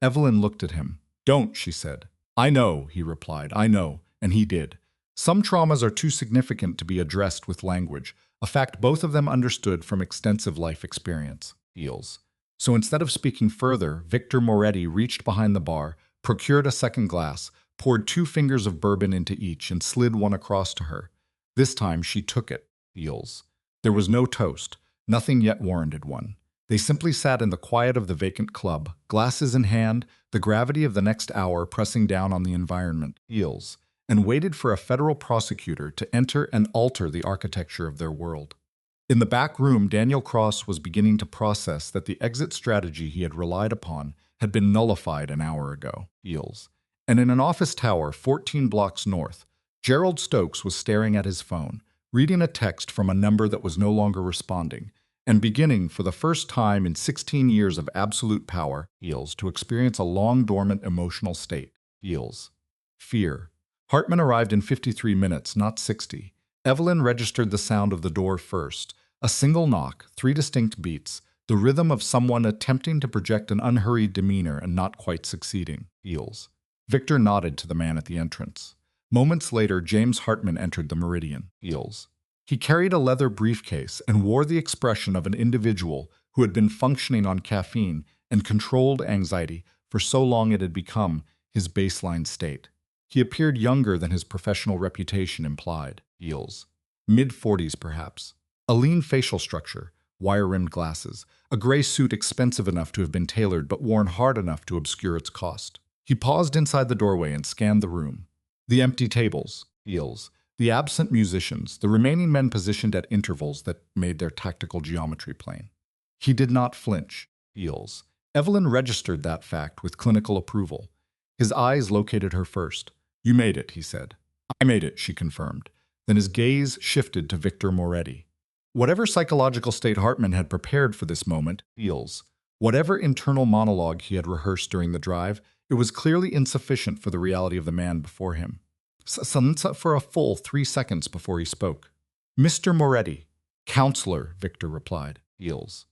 Evelyn looked at him. Don't, she said. I know, he replied. I know, and he did. Some traumas are too significant to be addressed with language, a fact both of them understood from extensive life experience. Feels. So instead of speaking further, Victor Moretti reached behind the bar, procured a second glass, poured 2 fingers of bourbon into each, and slid one across to her. This time she took it. Feels. There was no toast. Nothing yet warranted one. They simply sat in the quiet of the vacant club, glasses in hand, the gravity of the next hour pressing down on the environment, Feels, and waited for a federal prosecutor to enter and alter the architecture of their world. In the back room, Daniel Cross was beginning to process that the exit strategy he had relied upon had been nullified an hour ago, Feels. And in an office tower 14 blocks north, Gerald Stokes was staring at his phone, reading a text from a number that was no longer responding, and beginning, for the first time in 16 years of absolute power, Feels, to experience a long-dormant emotional state, Feels. Fear. Hartman arrived in 53 minutes, not 60. Evelyn registered the sound of the door first. A single knock, 3 distinct beats, the rhythm of someone attempting to project an unhurried demeanor and not quite succeeding. Heels. Victor nodded to the man at the entrance. Moments later, James Hartman entered the Meridian. Heels. He carried a leather briefcase and wore the expression of an individual who had been functioning on caffeine and controlled anxiety for so long it had become his baseline state. He appeared younger than his professional reputation implied. Heels. Mid-40s, perhaps. A lean facial structure, wire-rimmed glasses, a gray suit expensive enough to have been tailored but worn hard enough to obscure its cost. He paused inside the doorway and scanned the room. The empty tables, heels, the absent musicians, the remaining men positioned at intervals that made their tactical geometry plain. He did not flinch. Heels. Evelyn registered that fact with clinical approval. His eyes located her first. "You made it," he said. "I made it," she confirmed. Then his gaze shifted to Victor Moretti. Whatever psychological state Hartman had prepared for this moment, heels. Whatever internal monologue he had rehearsed during the drive, it was clearly insufficient for the reality of the man before him. Silenza for a full 3 seconds before he spoke. "Mr. Moretti." "Counselor," Victor replied. Heels.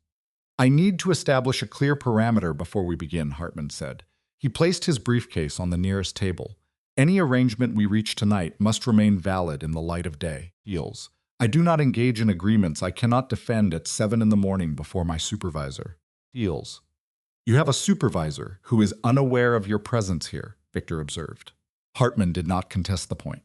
"I need to establish a clear parameter before we begin," Hartman said. He placed his briefcase on the nearest table. "Any arrangement we reach tonight must remain valid in the light of day." Heels. "I do not engage in agreements I cannot defend at 7 in the morning before my supervisor." Heels. "You have a supervisor who is unaware of your presence here," Victor observed. Hartman did not contest the point.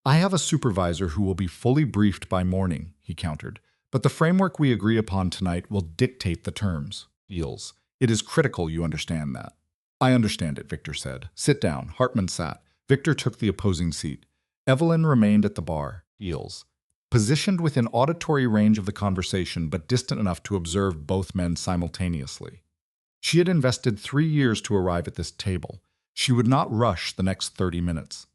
"I have a supervisor who will be fully briefed by morning," he countered. "But the framework we agree upon tonight will dictate the terms." Heels. "It is critical you understand that." "I understand it," Victor said. "Sit down." Hartman sat. Victor took the opposing seat. Evelyn remained at the bar. Heels. Positioned within auditory range of the conversation, but distant enough to observe both men simultaneously. She had invested 3 years to arrive at this table. She would not rush the next 30 minutes.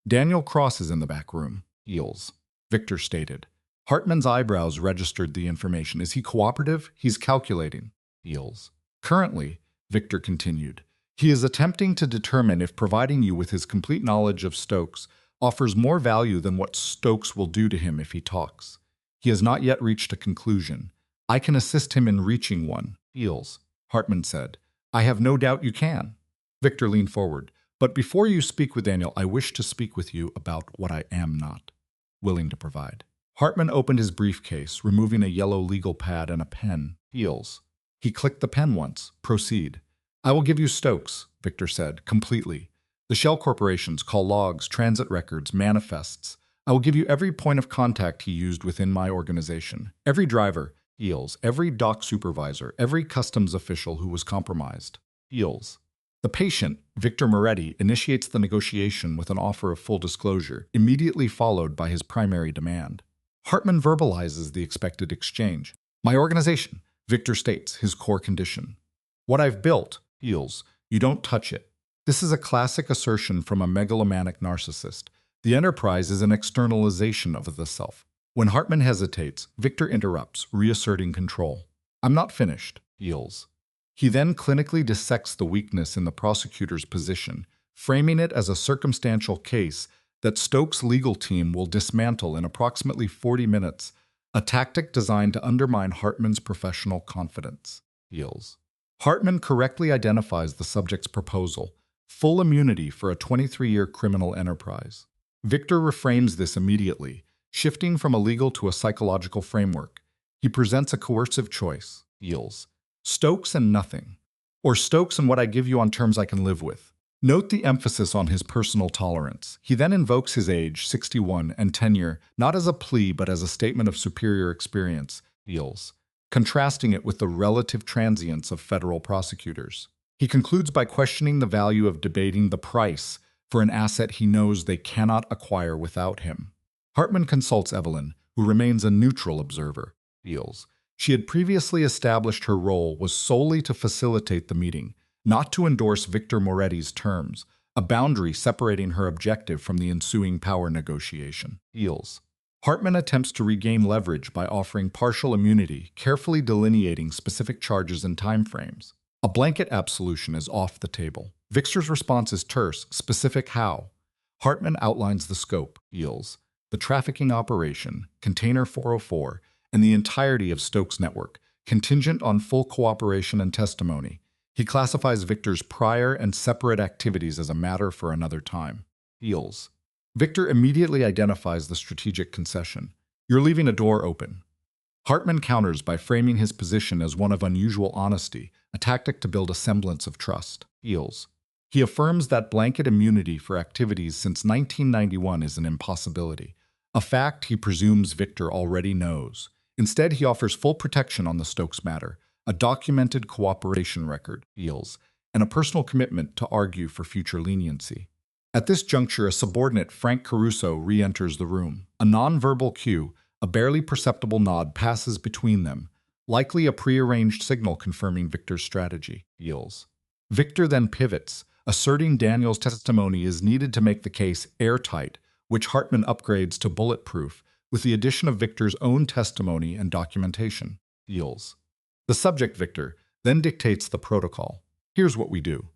"Daniel Cross is in the back room." Heels. Victor stated. Hartman's eyebrows registered the information. "Is he cooperative?" "He's calculating." Heels. "Currently," Victor continued, "he is attempting to determine if providing you with his complete knowledge of Stokes offers more value than what Stokes will do to him if he talks. He has not yet reached a conclusion. I can assist him in reaching one." Heels. Hartman said. "I have no doubt you can." Victor leaned forward. "But before you speak with Daniel, I wish to speak with you about what I am not willing to provide." Hartman opened his briefcase, removing a yellow legal pad and a pen. Heels. He clicked the pen once. "Proceed." "I will give you Stokes," Victor said, "completely. The shell corporations, call logs, transit records, manifests. I will give you every point of contact he used within my organization. Every driver, Heels, every dock supervisor, every customs official who was compromised. Heels. The patient, Victor Moretti, initiates the negotiation with an offer of full disclosure, immediately followed by his primary demand. Hartman verbalizes the expected exchange. My organization, Victor states, his core condition. What I've built, Heels, you don't touch it. This is a classic assertion from a megalomaniac narcissist. The enterprise is an externalization of the self. When Hartman hesitates, Victor interrupts, reasserting control. I'm not finished, Heels. He then clinically dissects the weakness in the prosecutor's position, framing it as a circumstantial case that Stokes' legal team will dismantle in approximately 40 minutes, a tactic designed to undermine Hartman's professional confidence. Heels. Hartman correctly identifies the subject's proposal, full immunity for a 23-year criminal enterprise. Victor reframes this immediately, shifting from a legal to a psychological framework. He presents a coercive choice. Heels. Stokes and nothing. Or Stokes and what I give you on terms I can live with. Note the emphasis on his personal tolerance. He then invokes his age, 61, and tenure, not as a plea but as a statement of superior experience. Heels. Contrasting it with the relative transience of federal prosecutors. He concludes by questioning the value of debating the price for an asset he knows they cannot acquire without him. Hartman consults Evelyn, who remains a neutral observer. Heels. She had previously established her role was solely to facilitate the meeting, not to endorse Victor Moretti's terms, a boundary separating her objective from the ensuing power negotiation. Heels. Hartman attempts to regain leverage by offering partial immunity, carefully delineating specific charges and timeframes. A blanket absolution is off the table. Victor's response is terse, specific how? Hartman outlines the scope, deals, the trafficking operation, Container 404, and the entirety of Stokes' network, contingent on full cooperation and testimony. He classifies Victor's prior and separate activities as a matter for another time. Deals. Victor immediately identifies the strategic concession. You're leaving a door open. Hartman counters by framing his position as one of unusual honesty, a tactic to build a semblance of trust. Deals. He affirms that blanket immunity for activities since 1991 is an impossibility, a fact he presumes Victor already knows. Instead, he offers full protection on the Stokes matter, a documented cooperation record, deals, and a personal commitment to argue for future leniency. At this juncture, a subordinate, Frank Caruso, re-enters the room. A nonverbal cue, a barely perceptible nod passes between them, likely a prearranged signal confirming Victor's strategy, deals. Victor then pivots, asserting Daniel's testimony is needed to make the case airtight, which Hartman upgrades to bulletproof, with the addition of Victor's own testimony and documentation. Deals. The subject, Victor, then dictates the protocol. Here's what we do.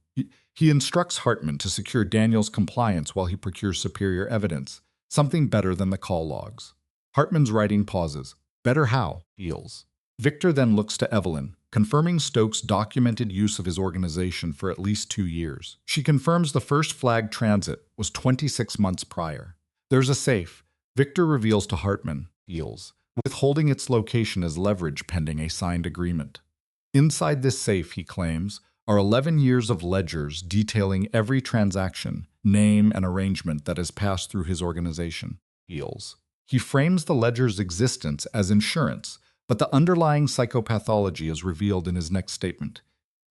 He instructs Hartman to secure Daniel's compliance while he procures superior evidence, something better than the call logs. Hartman's writing pauses. Better how? Deals. Victor then looks to Evelyn, confirming Stokes' documented use of his organization for at least 2 years. She confirms the first flag transit was 26 months prior. There's a safe. Victor reveals to Hartman, deals, withholding its location as leverage pending a signed agreement. Inside this safe, he claims, are 11 years of ledgers detailing every transaction, name, and arrangement that has passed through his organization. Deals. He frames the ledger's existence as insurance, but the underlying psychopathology is revealed in his next statement.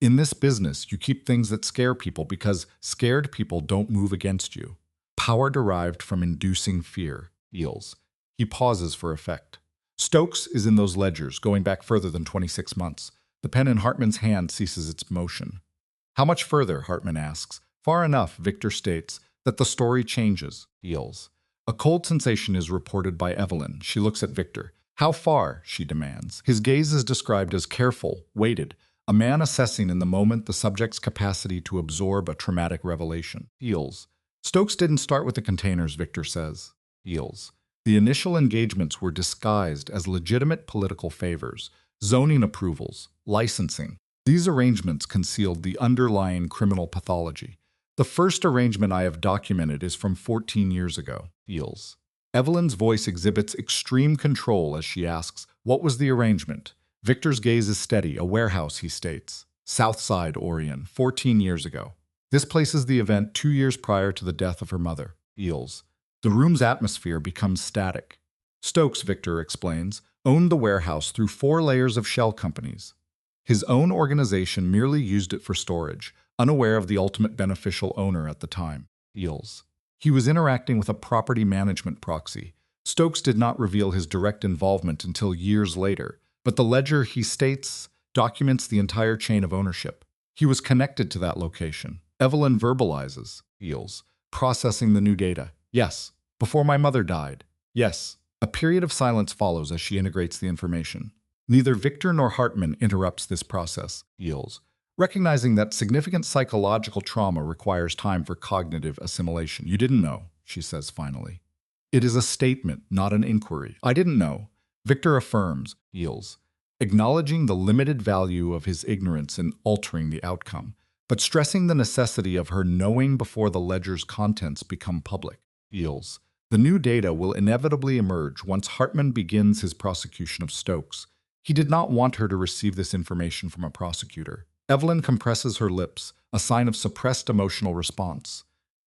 In this business, you keep things that scare people because scared people don't move against you. Power derived from inducing fear. Deals. He pauses for effect. Stokes is in those ledgers, going back further than 26 months. The pen in Hartman's hand ceases its motion. How much further, Hartman asks. Far enough, Victor states, that the story changes. Deals. A cold sensation is reported by Evelyn. She looks at Victor. How far? She demands. His gaze is described as careful, weighted, a man assessing in the moment the subject's capacity to absorb a traumatic revelation. Deals. Stokes didn't start with the containers, Victor says. Deals. The initial engagements were disguised as legitimate political favors, zoning approvals, licensing. These arrangements concealed the underlying criminal pathology. The first arrangement I have documented is from 14 years ago. Deals. Evelyn's voice exhibits extreme control as she asks, what was the arrangement? Victor's gaze is steady. A warehouse, he states. Southside, Orion, 14 years ago. This places the event 2 years prior to the death of her mother. Deals. The room's atmosphere becomes static. Stokes, Victor explains, owned the warehouse through 4 layers of shell companies. His own organization merely used it for storage, unaware of the ultimate beneficial owner at the time. Deals. He was interacting with a property management proxy. Stokes did not reveal his direct involvement until years later, but the ledger, he states, documents the entire chain of ownership. He was connected to that location. Evelyn verbalizes, deals, processing the new data. Yes. Before my mother died. Yes. A period of silence follows as she integrates the information. Neither Victor nor Hartman interrupts this process, deals, recognizing that significant psychological trauma requires time for cognitive assimilation. You didn't know, she says finally. It is a statement, not an inquiry. I didn't know. Victor affirms, yields, acknowledging the limited value of his ignorance in altering the outcome, but stressing the necessity of her knowing before the ledger's contents become public. Yields. The new data will inevitably emerge once Hartman begins his prosecution of Stokes. He did not want her to receive this information from a prosecutor. Evelyn compresses her lips, a sign of suppressed emotional response.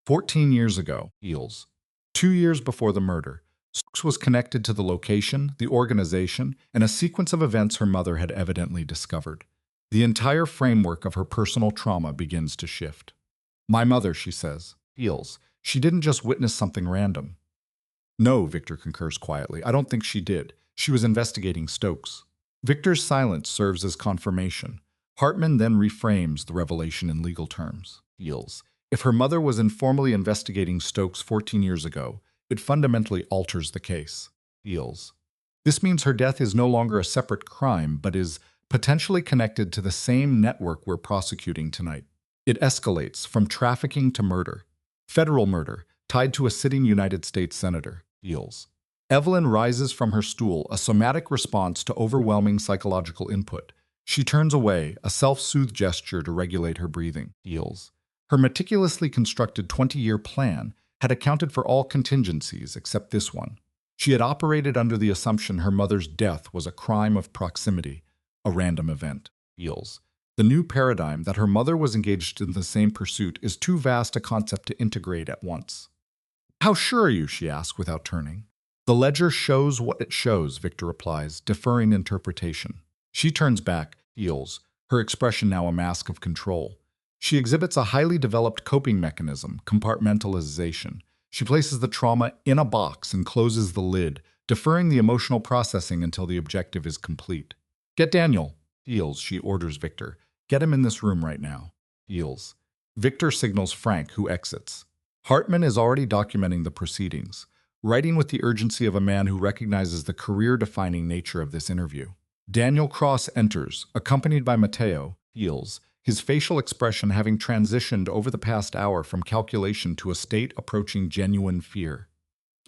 14 years ago, yields. 2 years before the murder, Stokes was connected to the location, the organization, and a sequence of events her mother had evidently discovered. The entire framework of her personal trauma begins to shift. My mother, she says, feels. She didn't just witness something random. No, Victor concurs quietly. I don't think she did. She was investigating Stokes. Victor's silence serves as confirmation. Hartman then reframes the revelation in legal terms. Yields. If her mother was informally investigating Stokes 14 years ago, it fundamentally alters the case. Yields. This means her death is no longer a separate crime, but is potentially connected to the same network we're prosecuting tonight. It escalates from trafficking to murder. Federal murder, tied to a sitting United States senator. Feels. Evelyn rises from her stool, a somatic response to overwhelming psychological input. She turns away, a self-soothed gesture to regulate her breathing. Feels. Her meticulously constructed 20-year plan had accounted for all contingencies except this one. She had operated under the assumption her mother's death was a crime of proximity, a random event. Feels. The new paradigm that her mother was engaged in the same pursuit is too vast a concept to integrate at once. How sure are you? She asks without turning. The ledger shows what it shows, Victor replies, deferring interpretation. She turns back, feels, her expression now a mask of control. She exhibits a highly developed coping mechanism, compartmentalization. She places the trauma in a box and closes the lid, deferring the emotional processing until the objective is complete. Get Daniel. Feels, she orders Victor. Get him in this room right now. Feels. Victor signals Frank, who exits. Hartman is already documenting the proceedings, writing with the urgency of a man who recognizes the career-defining nature of this interview. Daniel Cross enters, accompanied by Mateo. Feels, his facial expression having transitioned over the past hour from calculation to a state approaching genuine fear.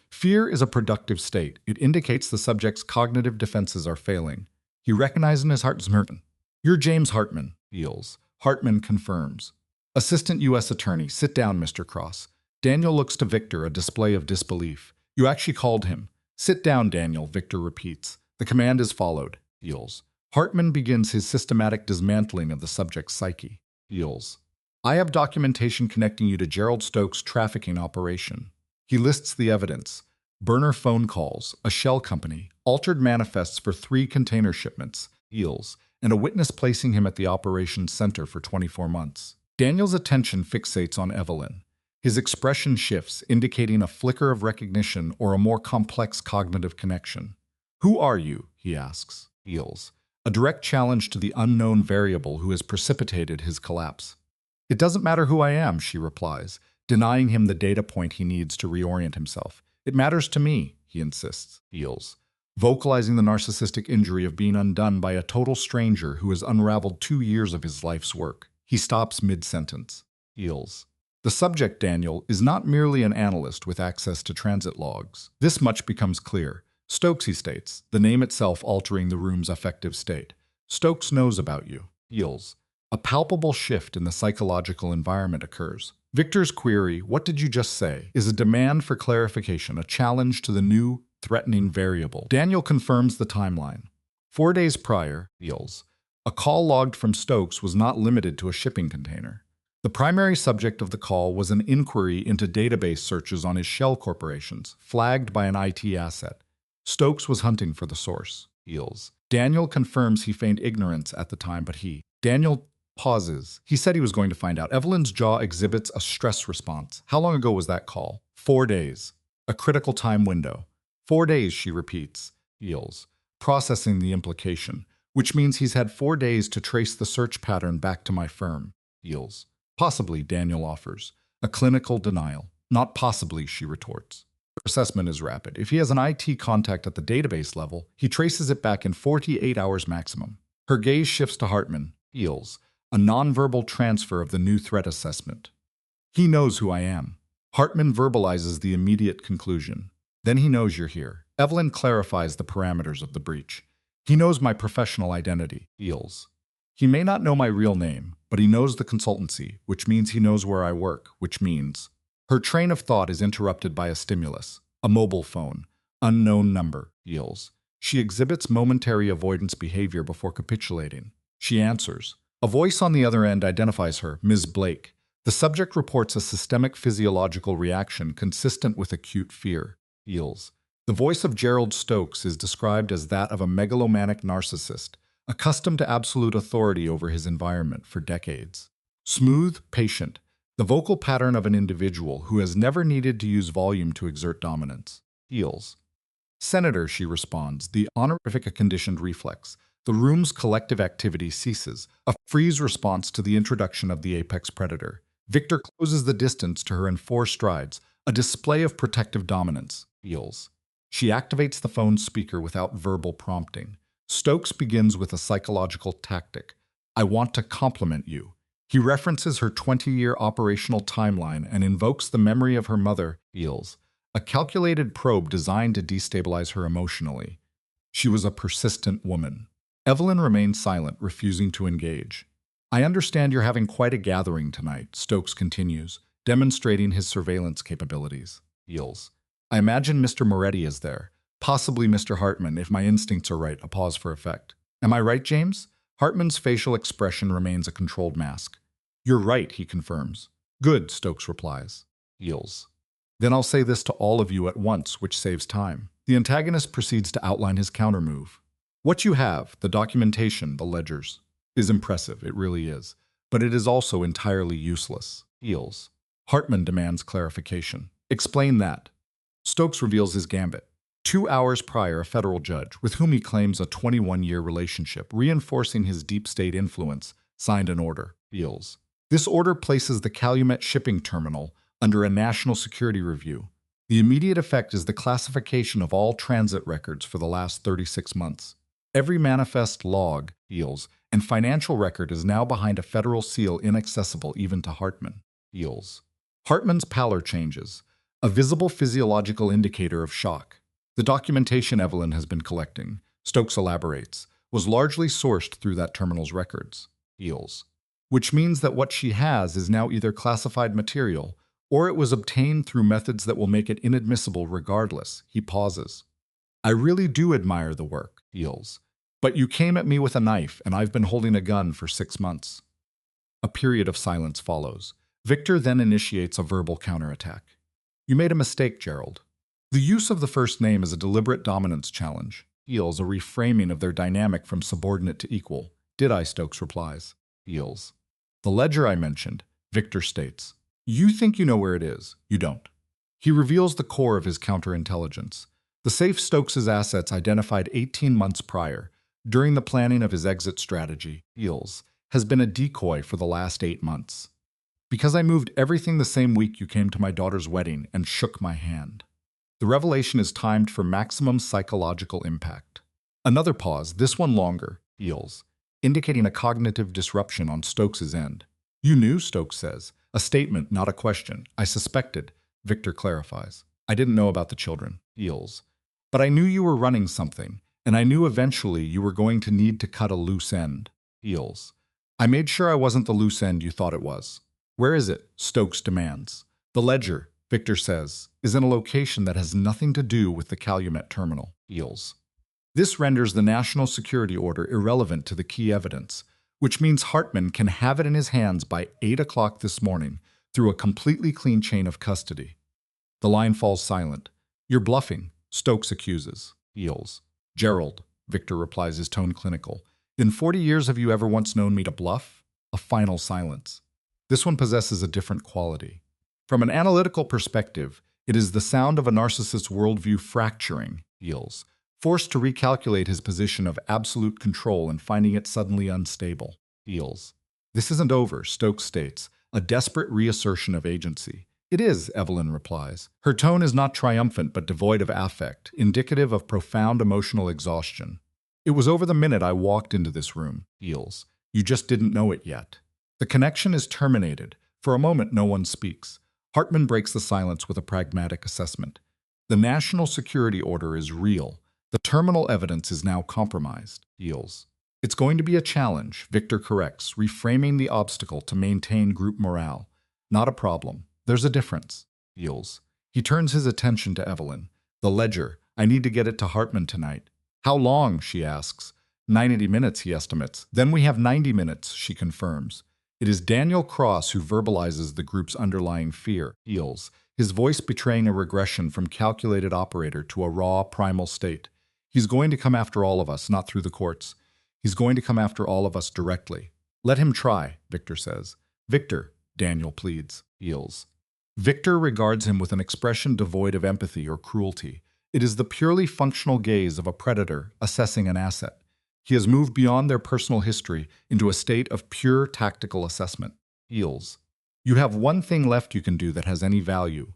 Fear is a productive state. It indicates the subject's cognitive defenses are failing. He recognizes in his heart Merton. You're James Hartman. Feels. Hartman confirms. Assistant U.S. Attorney, sit down, Mr. Cross. Daniel looks to Victor, a display of disbelief. You actually called him. Sit down, Daniel, Victor repeats. The command is followed. Feels. Hartman begins his systematic dismantling of the subject's psyche. Feels. I have documentation connecting you to Gerald Stokes' trafficking operation. He lists the evidence. Burner phone calls, a shell company, altered manifests for 3 container shipments, Feels, and a witness placing him at the operations center for 24 months. Daniel's attention fixates on Evelyn. His expression shifts, indicating a flicker of recognition or a more complex cognitive connection. Who are you? He asks. Feels. A direct challenge to the unknown variable who has precipitated his collapse. It doesn't matter who I am, she replies, denying him the data point he needs to reorient himself. It matters to me, he insists. Feels. Vocalizing the narcissistic injury of being undone by a total stranger who has unraveled 2 years of his life's work. He stops mid-sentence. Feels. The subject, Daniel, is not merely an analyst with access to transit logs. This much becomes clear. Stokes, he states, the name itself altering the room's affective state. Stokes knows about you. Feels. A palpable shift in the psychological environment occurs. Victor's query, what did you just say, is a demand for clarification, a challenge to the new, threatening variable. Daniel confirms the timeline. 4 days prior, Feels, a call logged from Stokes was not limited to a shipping container. The primary subject of the call was an inquiry into database searches on his shell corporations, flagged by an IT asset. Stokes was hunting for the source. Feels. Daniel confirms he feigned ignorance at the time, but Daniel pauses. He said he was going to find out. Evelyn's jaw exhibits a stress response. How long ago was that call? 4 days. A critical time window. 4 days, she repeats. Feels. Processing the implication, which means he's had 4 days to trace the search pattern back to my firm. Feels. Possibly, Daniel offers. A clinical denial. Not possibly, she retorts. Assessment is rapid. If he has an IT contact at the database level, he traces it back in 48 hours maximum. Her gaze shifts to Hartman. Feels. A nonverbal transfer of the new threat assessment. He knows who I am. Hartman verbalizes the immediate conclusion. Then he knows you're here. Evelyn clarifies the parameters of the breach. He knows my professional identity. Feels. He may not know my real name, but he knows the consultancy, which means he knows where I work, which means... Her train of thought is interrupted by a stimulus. A mobile phone. Unknown number. Feels. She exhibits momentary avoidance behavior before capitulating. She answers. A voice on the other end identifies her, Ms. Blake. The subject reports a systemic physiological reaction consistent with acute fear. Feels. The voice of Gerald Stokes is described as that of a megalomaniac narcissist, accustomed to absolute authority over his environment for decades. Smooth, patient. The vocal pattern of an individual who has never needed to use volume to exert dominance. Feels. Senator, she responds, the honorific a conditioned reflex. The room's collective activity ceases, a freeze response to the introduction of the apex predator. Victor closes the distance to her in 4 strides, a display of protective dominance. Feels. She activates the phone speaker without verbal prompting. Stokes begins with a psychological tactic. I want to compliment you. He references her 20-year operational timeline and invokes the memory of her mother, Eels, a calculated probe designed to destabilize her emotionally. She was a persistent woman. Evelyn remained silent, refusing to engage. I understand you're having quite a gathering tonight, Stokes continues, demonstrating his surveillance capabilities. Eels. I imagine Mr. Moretti is there. Possibly Mr. Hartman, if my instincts are right, a pause for effect. Am I right, James? Hartman's facial expression remains a controlled mask. You're right, he confirms. Good, Stokes replies. Eels. Then I'll say this to all of you at once, which saves time. The antagonist proceeds to outline his countermove. What you have, the documentation, the ledgers, is impressive, it really is. But it is also entirely useless. Eels. Hartman demands clarification. Explain that. Stokes reveals his gambit. 2 hours prior, a federal judge, with whom he claims a 21-year relationship, reinforcing his deep state influence, signed an order. Eels. This order places the Calumet shipping terminal under a national security review. The immediate effect is the classification of all transit records for the last 36 months. Every manifest log, Eels, and financial record is now behind a federal seal inaccessible even to Hartman. Eels. Hartman's pallor changes, a visible physiological indicator of shock. The documentation Evelyn has been collecting, Stokes elaborates, was largely sourced through that terminal's records. Eels. Which means that what she has is now either classified material or it was obtained through methods that will make it inadmissible regardless. He pauses. I really do admire the work, Eels. But you came at me with a knife, and I've been holding a gun for 6 months. A period of silence follows. Victor then initiates a verbal counterattack. You made a mistake, Gerald. The use of the first name is a deliberate dominance challenge. Eels, a reframing of their dynamic from subordinate to equal. Did I? Stokes replies. Eels. The ledger I mentioned, Victor states. You think you know where it is. You don't. He reveals the core of his counterintelligence. The safe Stokes' assets identified 18 months prior, during the planning of his exit strategy, Eels, has been a decoy for the last 8 months. Because I moved everything the same week you came to my daughter's wedding and shook my hand. The revelation is timed for maximum psychological impact. Another pause, this one longer, Eels, indicating a cognitive disruption on Stokes' end. You knew, Stokes says. A statement, not a question. I suspected, Victor clarifies. I didn't know about the children, Eels. But I knew you were running something, and I knew eventually you were going to need to cut a loose end, Eels. I made sure I wasn't the loose end you thought it was. Where is it? Stokes demands. The ledger, Victor says, is in a location that has nothing to do with the Calumet terminal, Eels. This renders the national security order irrelevant to the key evidence, which means Hartman can have it in his hands by 8 o'clock this morning through a completely clean chain of custody. The line falls silent. You're bluffing, Stokes accuses. Eels. Gerald, Victor replies, his tone clinical. In 40 years have you ever once known me to bluff? A final silence. This one possesses a different quality. From an analytical perspective, it is the sound of a narcissist's worldview fracturing, Eels, forced to recalculate his position of absolute control and finding it suddenly unstable. Eels. This isn't over, Stokes states, a desperate reassertion of agency. It is, Evelyn replies. Her tone is not triumphant but devoid of affect, indicative of profound emotional exhaustion. It was over the minute I walked into this room, Eels. You just didn't know it yet. The connection is terminated. For a moment, no one speaks. Hartman breaks the silence with a pragmatic assessment. The national security order is real. The terminal evidence is now compromised, Eels. It's going to be a challenge, Victor corrects, reframing the obstacle to maintain group morale. Not a problem. There's a difference, Eels. He turns his attention to Evelyn. The ledger. I need to get it to Hartman tonight. How long? She asks. 90 minutes, he estimates. Then we have 90 minutes, she confirms. It is Daniel Cross who verbalizes the group's underlying fear, Eels, his voice betraying a regression from calculated operator to a raw, primal state. He's going to come after all of us, not through the courts. He's going to come after all of us directly. Let him try, Victor says. Victor, Daniel pleads, Eels. Victor regards him with an expression devoid of empathy or cruelty. It is the purely functional gaze of a predator assessing an asset. He has moved beyond their personal history into a state of pure tactical assessment. Eels. You have one thing left you can do that has any value.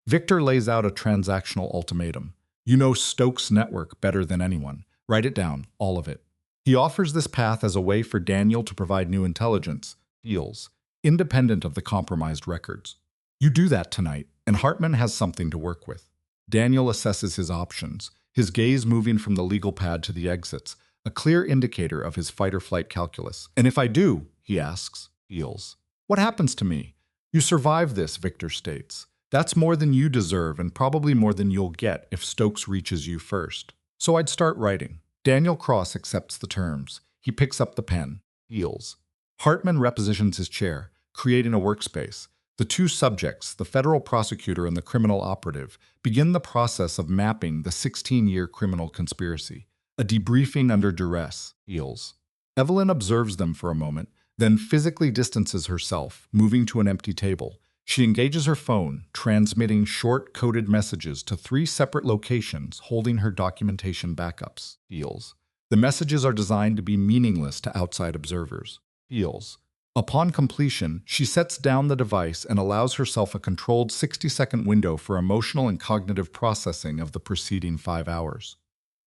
Victor lays out a transactional ultimatum. You know Stokes' network better than anyone. Write it down, all of it. He offers this path as a way for Daniel to provide new intelligence, Eels, independent of the compromised records. You do that tonight, and Hartman has something to work with. Daniel assesses his options, his gaze moving from the legal pad to the exits, a clear indicator of his fight-or-flight calculus. And if I do, he asks, feels. What happens to me? You survive this, Victor states. That's more than you deserve and probably more than you'll get if Stokes reaches you first. So I'd start writing. Daniel Cross accepts the terms. He picks up the pen. Feels. Hartman repositions his chair, creating a workspace. The two subjects, the federal prosecutor and the criminal operative, begin the process of mapping the 16-year criminal conspiracy. A debriefing under duress. Feels. Evelyn observes them for a moment, then physically distances herself, moving to an empty table. She engages her phone, transmitting short, coded messages to 3 separate locations, holding her documentation backups. Feels. The messages are designed to be meaningless to outside observers. Feels. Upon completion, she sets down the device and allows herself a controlled 60-second window for emotional and cognitive processing of the preceding 5 hours.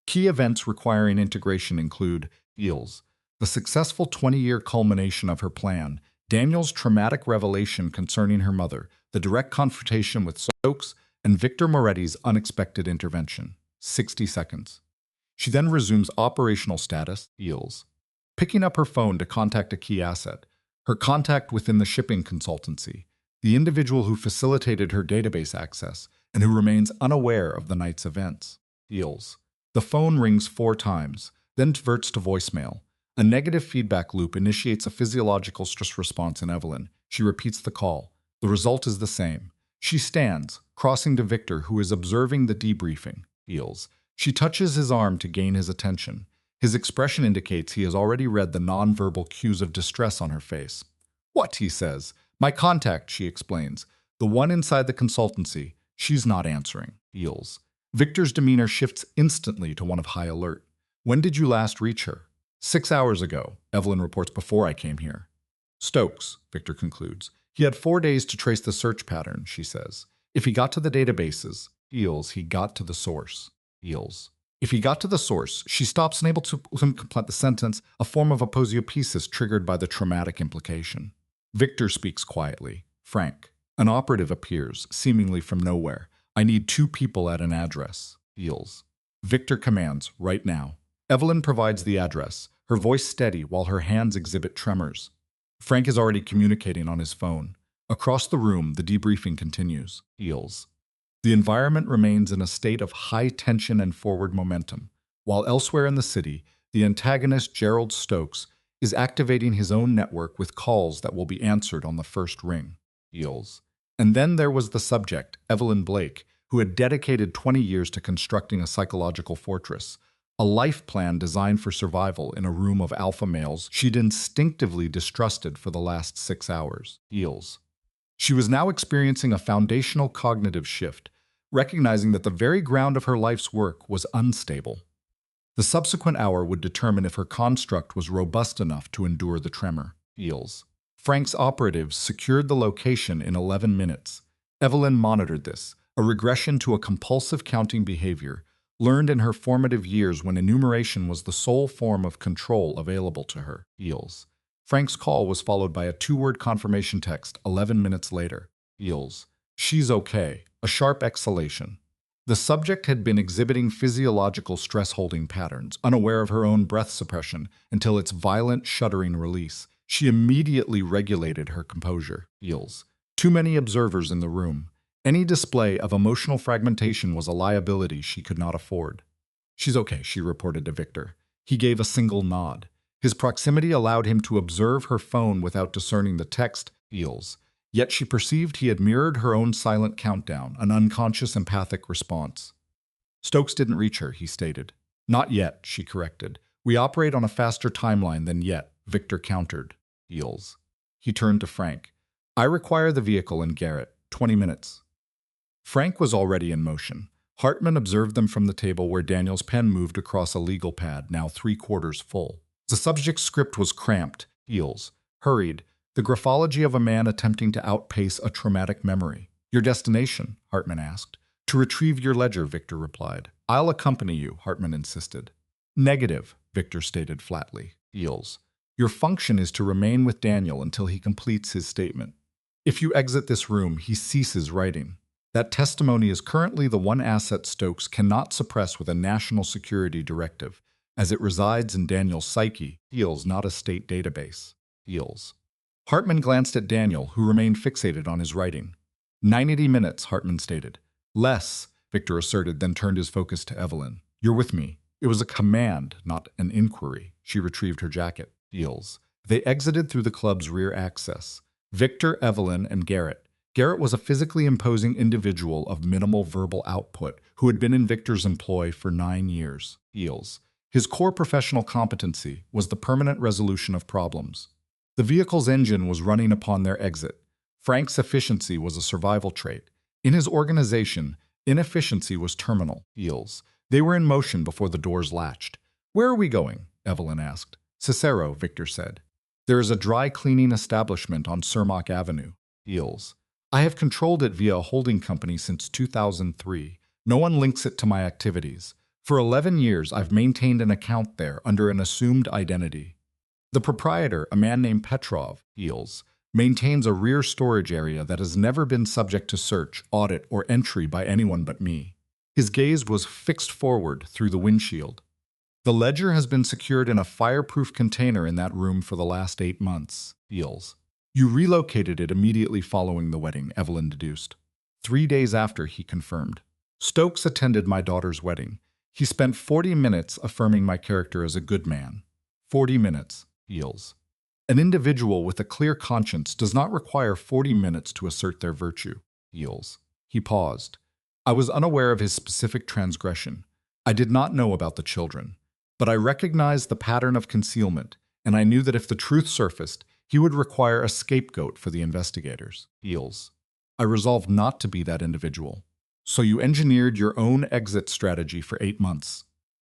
Key events requiring integration include feels. The successful 20-year culmination of her plan, Daniel's traumatic revelation concerning her mother, the direct confrontation with Stokes, and Victor Moretti's unexpected intervention. 60 seconds. She then resumes operational status, feels. Picking up her phone to contact a key asset, her contact within the shipping consultancy, the individual who facilitated her database access and who remains unaware of the night's events, feels. The phone rings 4 times, then diverts to voicemail. A negative feedback loop initiates a physiological stress response in Evelyn. She repeats the call. The result is the same. She stands, crossing to Victor, who is observing the debriefing. Feels. She touches his arm to gain his attention. His expression indicates he has already read the nonverbal cues of distress on her face. What, he says. My contact, she explains. The one inside the consultancy. She's not answering. Feels. Victor's demeanor shifts instantly to one of high alert. When did you last reach her? 6 hours ago, Evelyn reports, before I came here. Stokes, Victor concludes. He had 4 days to trace the search pattern, she says. If he got to the databases, feels he got to the source. Feels. If he got to the source, she stops unable to complete the sentence, a form of aposiopesis triggered by the traumatic implication. Victor speaks quietly. Frank. An operative appears, seemingly from nowhere. I need 2 people at an address. Feels. Victor commands, right now. Evelyn provides the address, her voice steady while her hands exhibit tremors. Frank is already communicating on his phone. Across the room, the debriefing continues. Feels. The environment remains in a state of high tension and forward momentum, while elsewhere in the city, the antagonist Gerald Stokes is activating his own network with calls that will be answered on the first ring. Feels. And then there was the subject, Evelyn Blake, who had dedicated 20 years to constructing a psychological fortress, a life plan designed for survival in a room of alpha males she'd instinctively distrusted for the last 6 hours. Feels. She was now experiencing a foundational cognitive shift, recognizing that the very ground of her life's work was unstable. The subsequent hour would determine if her construct was robust enough to endure the tremor. Feels. Frank's operatives secured the location in 11 minutes. Evelyn monitored this, a regression to a compulsive counting behavior, learned in her formative years when enumeration was the sole form of control available to her. Feels. Frank's call was followed by a 2-word confirmation text 11 minutes later. Feels. She's okay. A sharp exhalation. The subject had been exhibiting physiological stress-holding patterns, unaware of her own breath suppression, until its violent, shuddering release. She immediately regulated her composure. Feels. Too many observers in the room. Any display of emotional fragmentation was a liability she could not afford. She's okay, she reported to Victor. He gave a single nod. His proximity allowed him to observe her phone without discerning the text. Feels. Yet she perceived he had mirrored her own silent countdown, an unconscious empathic response. Stokes didn't reach her, he stated. Not yet, she corrected. We operate on a faster timeline than yet, Victor countered. Feels. He turned to Frank. I require the vehicle and Garrett. 20 minutes. Frank was already in motion. Hartman observed them from the table where Daniel's pen moved across a legal pad, now 3/4 full. The subject's script was cramped, feels, hurried, the graphology of a man attempting to outpace a traumatic memory. Your destination? Hartman asked. To retrieve your ledger, Victor replied. I'll accompany you, Hartman insisted. Negative, Victor stated flatly. Feels. Your function is to remain with Daniel until he completes his statement. If you exit this room, he ceases writing. That testimony is currently the one asset Stokes cannot suppress with a national security directive, as it resides in Daniel's psyche, feels not a state database. Feels. Hartman glanced at Daniel, who remained fixated on his writing. 90 minutes, Hartman stated. Less, Victor asserted, then turned his focus to Evelyn. You're with me. It was a command, not an inquiry. She retrieved her jacket. Feels. They exited through the club's rear access. Victor, Evelyn, and Garrett. Garrett was a physically imposing individual of minimal verbal output who had been in Victor's employ for 9 years. Feels. His core professional competency was the permanent resolution of problems. The vehicle's engine was running upon their exit. Frank's efficiency was a survival trait. In his organization, inefficiency was terminal. Feels. They were in motion before the doors latched. Where are we going? Evelyn asked. Cicero, Victor said. There is a dry cleaning establishment on Cermak Avenue. Feels. I have controlled it via a holding company since 2003. No one links it to my activities. For 11 years, I've maintained an account there under an assumed identity. The proprietor, a man named Petrov, Feels, maintains a rear storage area that has never been subject to search, audit, or entry by anyone but me. His gaze was fixed forward through the windshield. The ledger has been secured in a fireproof container in that room for the last 8 months. Feels. You relocated it immediately following the wedding, Evelyn deduced. 3 days after, he confirmed. Stokes attended my daughter's wedding. He spent 40 minutes affirming my character as a good man. 40 minutes, Feels. An individual with a clear conscience does not require 40 minutes to assert their virtue. Feels. He paused. I was unaware of his specific transgression. I did not know about the children. But I recognized the pattern of concealment, and I knew that if the truth surfaced, he would require a scapegoat for the investigators. Feels. I resolved not to be that individual. So you engineered your own exit strategy for 8 months.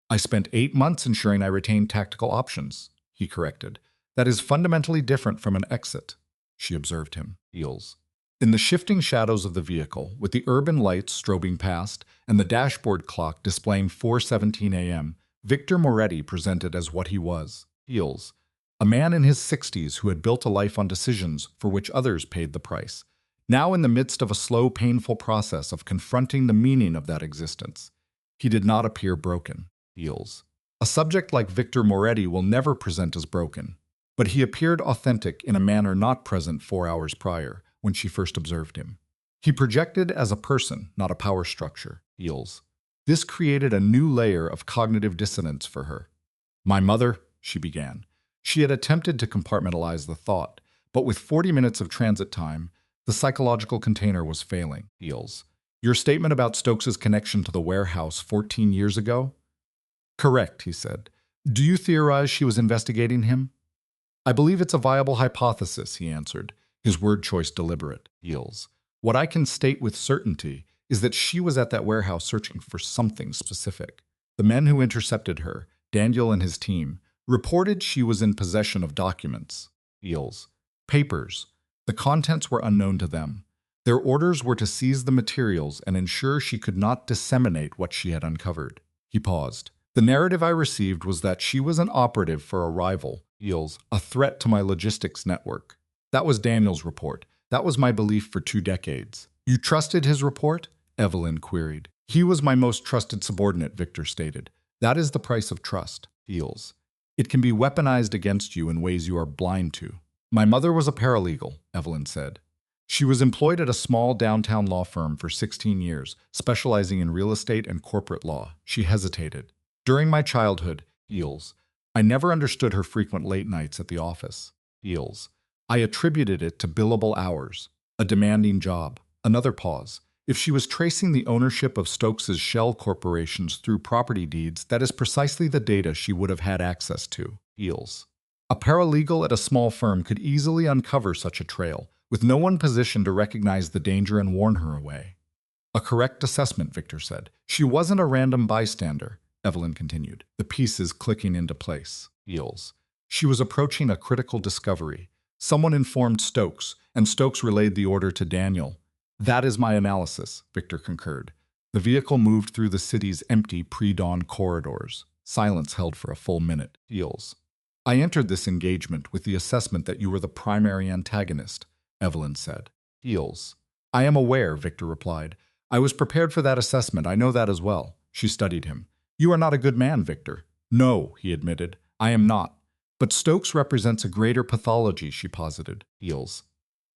I spent 8 months ensuring I retained tactical options, he corrected. That is fundamentally different from an exit, she observed him. Feels. In the shifting shadows of the vehicle, with the urban lights strobing past and the dashboard clock displaying 4:17 a.m., Victor Moretti presented as what he was. Feels. A man in his 60s who had built a life on decisions for which others paid the price. Now in the midst of a slow, painful process of confronting the meaning of that existence. He did not appear broken. Feels. A subject like Victor Moretti will never present as broken. But he appeared authentic in a manner not present 4 hours prior, when she first observed him. He projected as a person, not a power structure. Feels. This created a new layer of cognitive dissonance for her. My mother, she began. She had attempted to compartmentalize the thought, but with 40 minutes of transit time, the psychological container was failing. Feels. Your statement about Stokes's connection to the warehouse 14 years ago? Correct, he said. Do you theorize she was investigating him? I believe it's a viable hypothesis, he answered, his word choice deliberate. Feels. What I can state with certainty is that she was at that warehouse searching for something specific. The men who intercepted her, Daniel and his team, reported she was in possession of documents. Feels. Papers. The contents were unknown to them. Their orders were to seize the materials and ensure she could not disseminate what she had uncovered. He paused. The narrative I received was that she was an operative for a rival, Feels, a threat to my logistics network. That was Daniel's report. That was my belief for 2 decades. You trusted his report? Evelyn queried. He was my most trusted subordinate, Victor stated. That is the price of trust. Feels. It can be weaponized against you in ways you are blind to. My mother was a paralegal, Evelyn said. She was employed at a small downtown law firm for 16 years, specializing in real estate and corporate law. She hesitated. During my childhood, Feels, I never understood her frequent late nights at the office. Feels. I attributed it to billable hours, a demanding job. Another pause. If she was tracing the ownership of Stokes's shell corporations through property deeds, that is precisely the data she would have had access to. Feels. A paralegal at a small firm could easily uncover such a trail, with no one positioned to recognize the danger and warn her away. A correct assessment, Victor said. She wasn't a random bystander, Evelyn continued, the pieces clicking into place. Feels. She was approaching a critical discovery. Someone informed Stokes, and Stokes relayed the order to Daniel. That is my analysis, Victor concurred. The vehicle moved through the city's empty pre-dawn corridors. Silence held for a full minute. Feels. I entered this engagement with the assessment that you were the primary antagonist, Evelyn said. Heels. I am aware, Victor replied. I was prepared for that assessment, I know that as well. She studied him. You are not a good man, Victor. No, he admitted. I am not. But Stokes represents a greater pathology, she posited. Heels.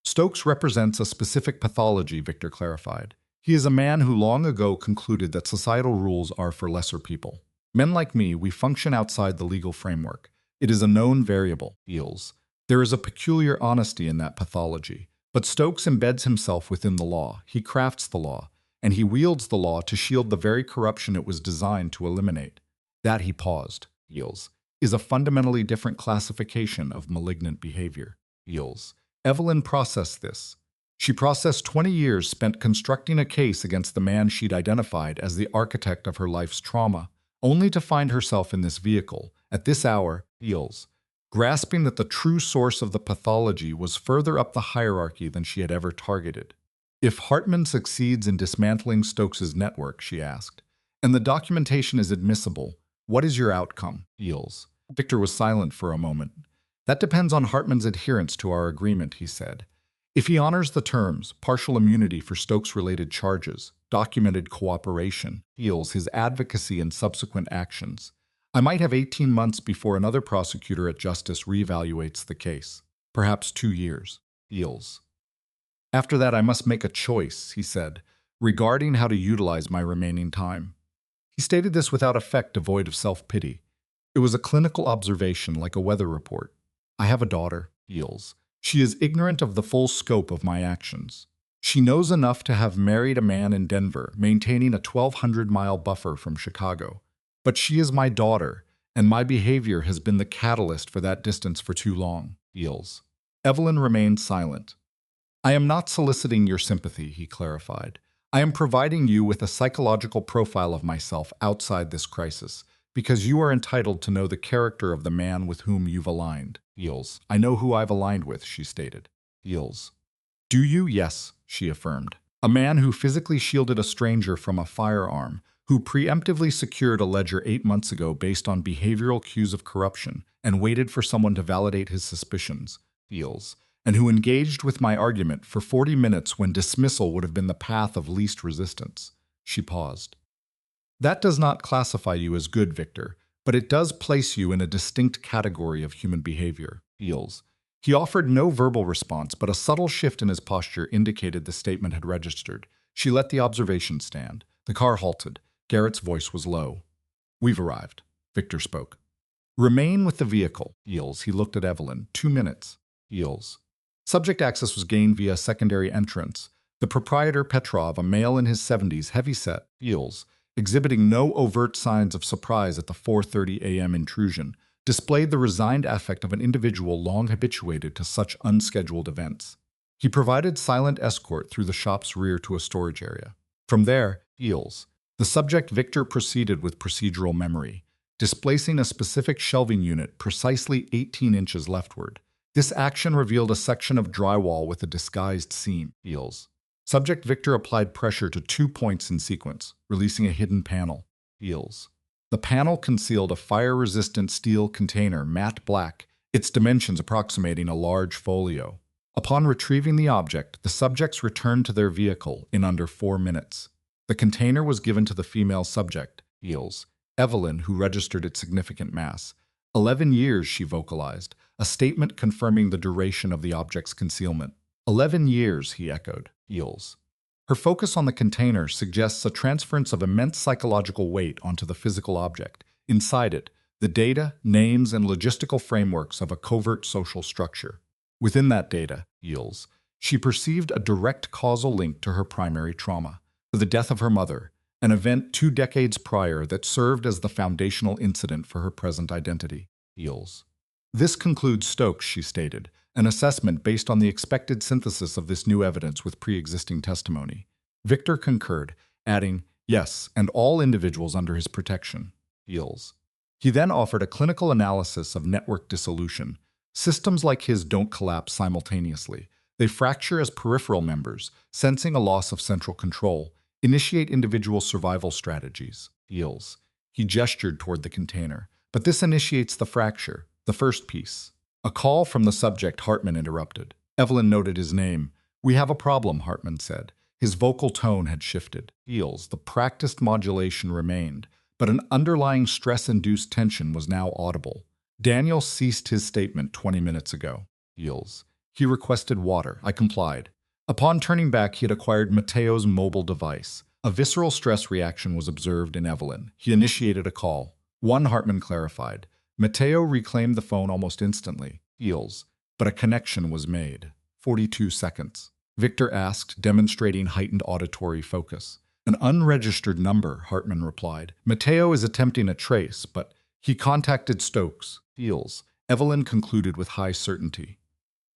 Stokes represents a specific pathology, Victor clarified. He is a man who long ago concluded that societal rules are for lesser people. Men like me, we function outside the legal framework. It is a known variable, Heels. There is a peculiar honesty in that pathology. But Stokes embeds himself within the law. He crafts the law, and he wields the law to shield the very corruption it was designed to eliminate. That, he paused, Heels, is a fundamentally different classification of malignant behavior. Heels. Evelyn processed this. She processed 20 years spent constructing a case against the man she'd identified as the architect of her life's trauma, only to find herself in this vehicle, at this hour, Heels, grasping that the true source of the pathology was further up the hierarchy than she had ever targeted. If Hartman succeeds in dismantling Stokes's network, she asked, and the documentation is admissible, what is your outcome, Heels? Victor was silent for a moment. That depends on Hartman's adherence to our agreement, he said. If he honors the terms, partial immunity for Stokes-related charges, documented cooperation, Heels, his advocacy and subsequent actions, I might have 18 months before another prosecutor at Justice reevaluates the case. Perhaps 2 years. Heels. After that, I must make a choice, he said, regarding how to utilize my remaining time. He stated this without effect, devoid of self-pity. It was a clinical observation, like a weather report. I have a daughter, Heels. She is ignorant of the full scope of my actions. She knows enough to have married a man in Denver, maintaining a 1,200-mile buffer from Chicago. But she is my daughter, and my behavior has been the catalyst for that distance for too long, Heels. Evelyn remained silent. I am not soliciting your sympathy, he clarified. I am providing you with a psychological profile of myself outside this crisis, because you are entitled to know the character of the man with whom you've aligned. Heels. I know who I've aligned with, she stated. Heels. Do you? Yes, she affirmed. A man who physically shielded a stranger from a firearm, who preemptively secured a ledger 8 months ago based on behavioral cues of corruption and waited for someone to validate his suspicions, Heels, and who engaged with my argument for 40 minutes when dismissal would have been the path of least resistance. She paused. That does not classify you as good, Victor, but it does place you in a distinct category of human behavior, Heels. He offered no verbal response, but a subtle shift in his posture indicated the statement had registered. She let the observation stand. The car halted. Garrett's voice was low. We've arrived, Victor spoke. Remain with the vehicle, Heels. He looked at Evelyn. 2 minutes, Heels. Subject access was gained via secondary entrance. The proprietor, Petrov, a male in his 70s, heavy-set, Heels, exhibiting no overt signs of surprise at the 4:30 a.m. intrusion, displayed the resigned affect of an individual long habituated to such unscheduled events. He provided silent escort through the shop's rear to a storage area. From there, Heels, the subject Victor proceeded with procedural memory, displacing a specific shelving unit precisely 18 inches leftward. This action revealed a section of drywall with a disguised seam. Heels. Subject Victor applied pressure to 2 points in sequence, releasing a hidden panel. Heels. The panel concealed a fire-resistant steel container, matte black, its dimensions approximating a large folio. Upon retrieving the object, the subjects returned to their vehicle in under 4 minutes. The container was given to the female subject, Heels, Evelyn, who registered its significant mass. 11 years, she vocalized, a statement confirming the duration of the object's concealment. 11 years, he echoed, Heels. Her focus on the container suggests a transference of immense psychological weight onto the physical object. Inside it, the data, names, and logistical frameworks of a covert social structure. Within that data, Heels, she perceived a direct causal link to her primary trauma, to the death of her mother, an event 2 decades prior that served as the foundational incident for her present identity. Heels. This concludes Stokes, she stated, an assessment based on the expected synthesis of this new evidence with pre-existing testimony. Victor concurred, adding, yes, and all individuals under his protection. Heels. He then offered a clinical analysis of network dissolution. Systems like his don't collapse simultaneously. They fracture as peripheral members, sensing a loss of central control, initiate individual survival strategies. Heels. He gestured toward the container. But this initiates the fracture. The first piece. A call from the subject, Hartman interrupted. Evelyn noted his name. "We have a problem," Hartman said. His vocal tone had shifted. The practiced modulation remained, but an underlying stress-induced tension was now audible. Daniel ceased his statement 20 minutes ago. He requested water. I complied. Upon turning back, he had acquired Mateo's mobile device. A visceral stress reaction was observed in Evelyn. He initiated a call. One, Hartman clarified. Mateo reclaimed the phone almost instantly. But a connection was made. 42 seconds. Victor asked, demonstrating heightened auditory focus. "An unregistered number," Hartman replied. "Mateo is attempting a trace, but he contacted Stokes." Evelyn concluded with high certainty.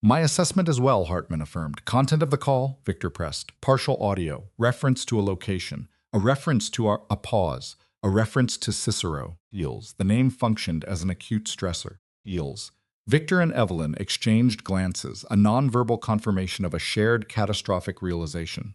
"My assessment as well," Hartman affirmed. "Content of the call," Victor pressed. "Partial audio, reference to a location, a reference to a pause, a reference to Cicero." The name functioned as an acute stressor. Victor and Evelyn exchanged glances, a nonverbal confirmation of a shared catastrophic realization.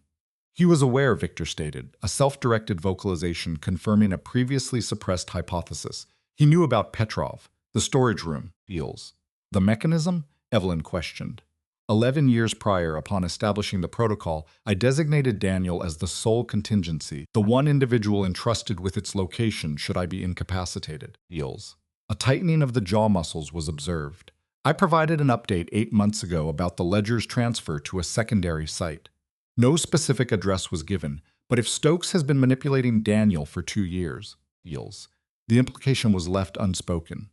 He was aware, Victor stated, a self-directed vocalization confirming a previously suppressed hypothesis. He knew about Petrov, the storage room. The mechanism? Evelyn questioned. 11 years prior, upon establishing the protocol, I designated Daniel as the sole contingency, the one individual entrusted with its location should I be incapacitated. A tightening of the jaw muscles was observed. I provided an update 8 months ago about the ledger's transfer to a secondary site. No specific address was given, but if Stokes has been manipulating Daniel for 2 years, the implication was left unspoken.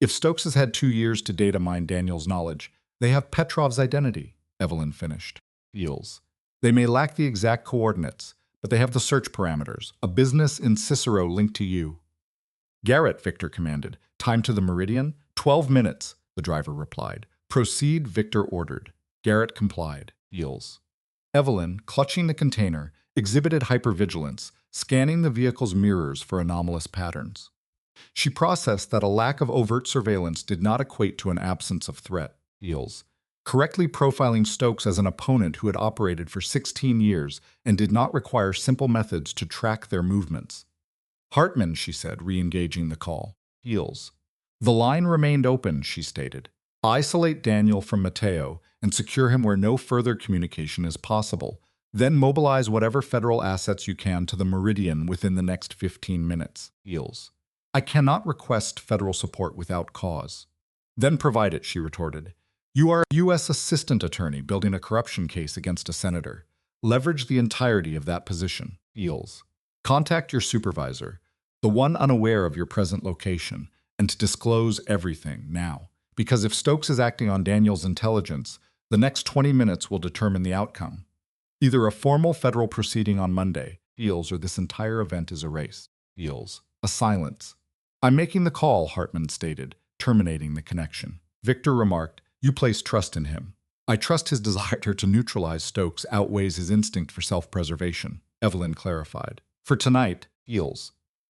If Stokes has had 2 years to data mine Daniel's knowledge, they have Petrov's identity, Evelyn finished. They may lack the exact coordinates, but they have the search parameters, a business in Cicero linked to you. "Garrett," Victor commanded. "Time to the meridian?" 12 minutes, the driver replied. "Proceed," Victor ordered. Garrett complied. Evelyn, clutching the container, exhibited hypervigilance, scanning the vehicle's mirrors for anomalous patterns. She processed that a lack of overt surveillance did not equate to an absence of threat. Correctly profiling Stokes as an opponent who had operated for 16 years and did not require simple methods to track their movements. "Hartman," she said, re-engaging the call. The line remained open, she stated. "Isolate Daniel from Mateo and secure him where no further communication is possible. Then mobilize whatever federal assets you can to the Meridian within the next 15 minutes. I cannot request federal support without cause." "Then provide it," she retorted. "You are a U.S. assistant attorney building a corruption case against a senator. Leverage the entirety of that position. Contact your supervisor, the one unaware of your present location, and disclose everything now. Because if Stokes is acting on Daniel's intelligence, the next 20 minutes will determine the outcome. Either a formal federal proceeding on Monday, or this entire event is erased." A silence. "I'm making the call," Hartman stated, terminating the connection. Victor remarked, "You place trust in him." "I trust his desire to neutralize Stokes outweighs his instinct for self-preservation," Evelyn clarified. "For tonight,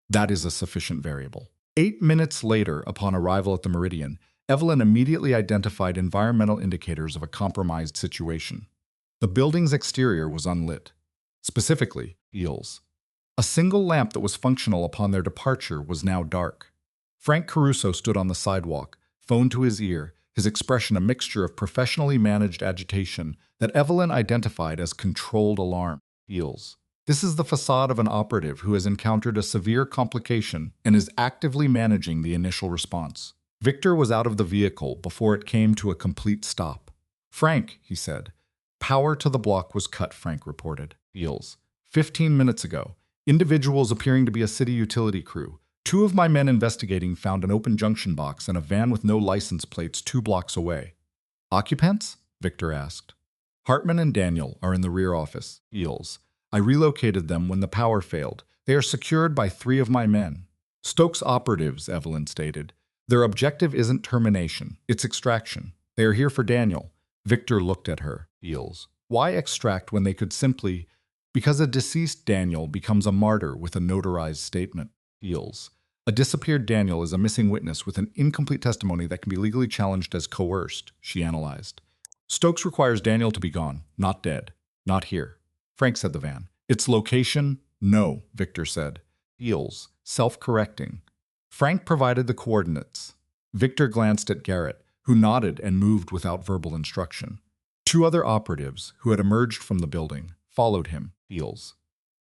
that is a sufficient variable." 8 minutes later, upon arrival at the Meridian, Evelyn immediately identified environmental indicators of a compromised situation. The building's exterior was unlit. Specifically, a single lamp that was functional upon their departure was now dark. Frank Caruso stood on the sidewalk, phone to his ear, his expression a mixture of professionally managed agitation that Evelyn identified as controlled alarm. This is the facade of an operative who has encountered a severe complication and is actively managing the initial response. Victor was out of the vehicle before it came to a complete stop. "Frank," he said. "Power to the block was cut," Frank reported. 15 minutes ago. Individuals appearing to be a city utility crew. 2 of my men investigating found an open junction box and a van with no license plates 2 blocks away." "Occupants?" Victor asked. "Hartman and Daniel are in the rear office." "I relocated them when the power failed. They are secured by 3 of my men." "Stokes operatives," Evelyn stated. "Their objective isn't termination, it's extraction. They are here for Daniel." Victor looked at her. "Why extract when they could simply—" "Because a deceased Daniel becomes a martyr with a notarized statement." "A disappeared Daniel is a missing witness with an incomplete testimony that can be legally challenged as coerced," she analyzed. "Stokes requires Daniel to be gone, not dead. Not here." "Frank," said the van. "Its location?" "No," Victor said. Self-correcting. Frank provided the coordinates. Victor glanced at Garrett, who nodded and moved without verbal instruction. Two other operatives, who had emerged from the building, followed him, heels.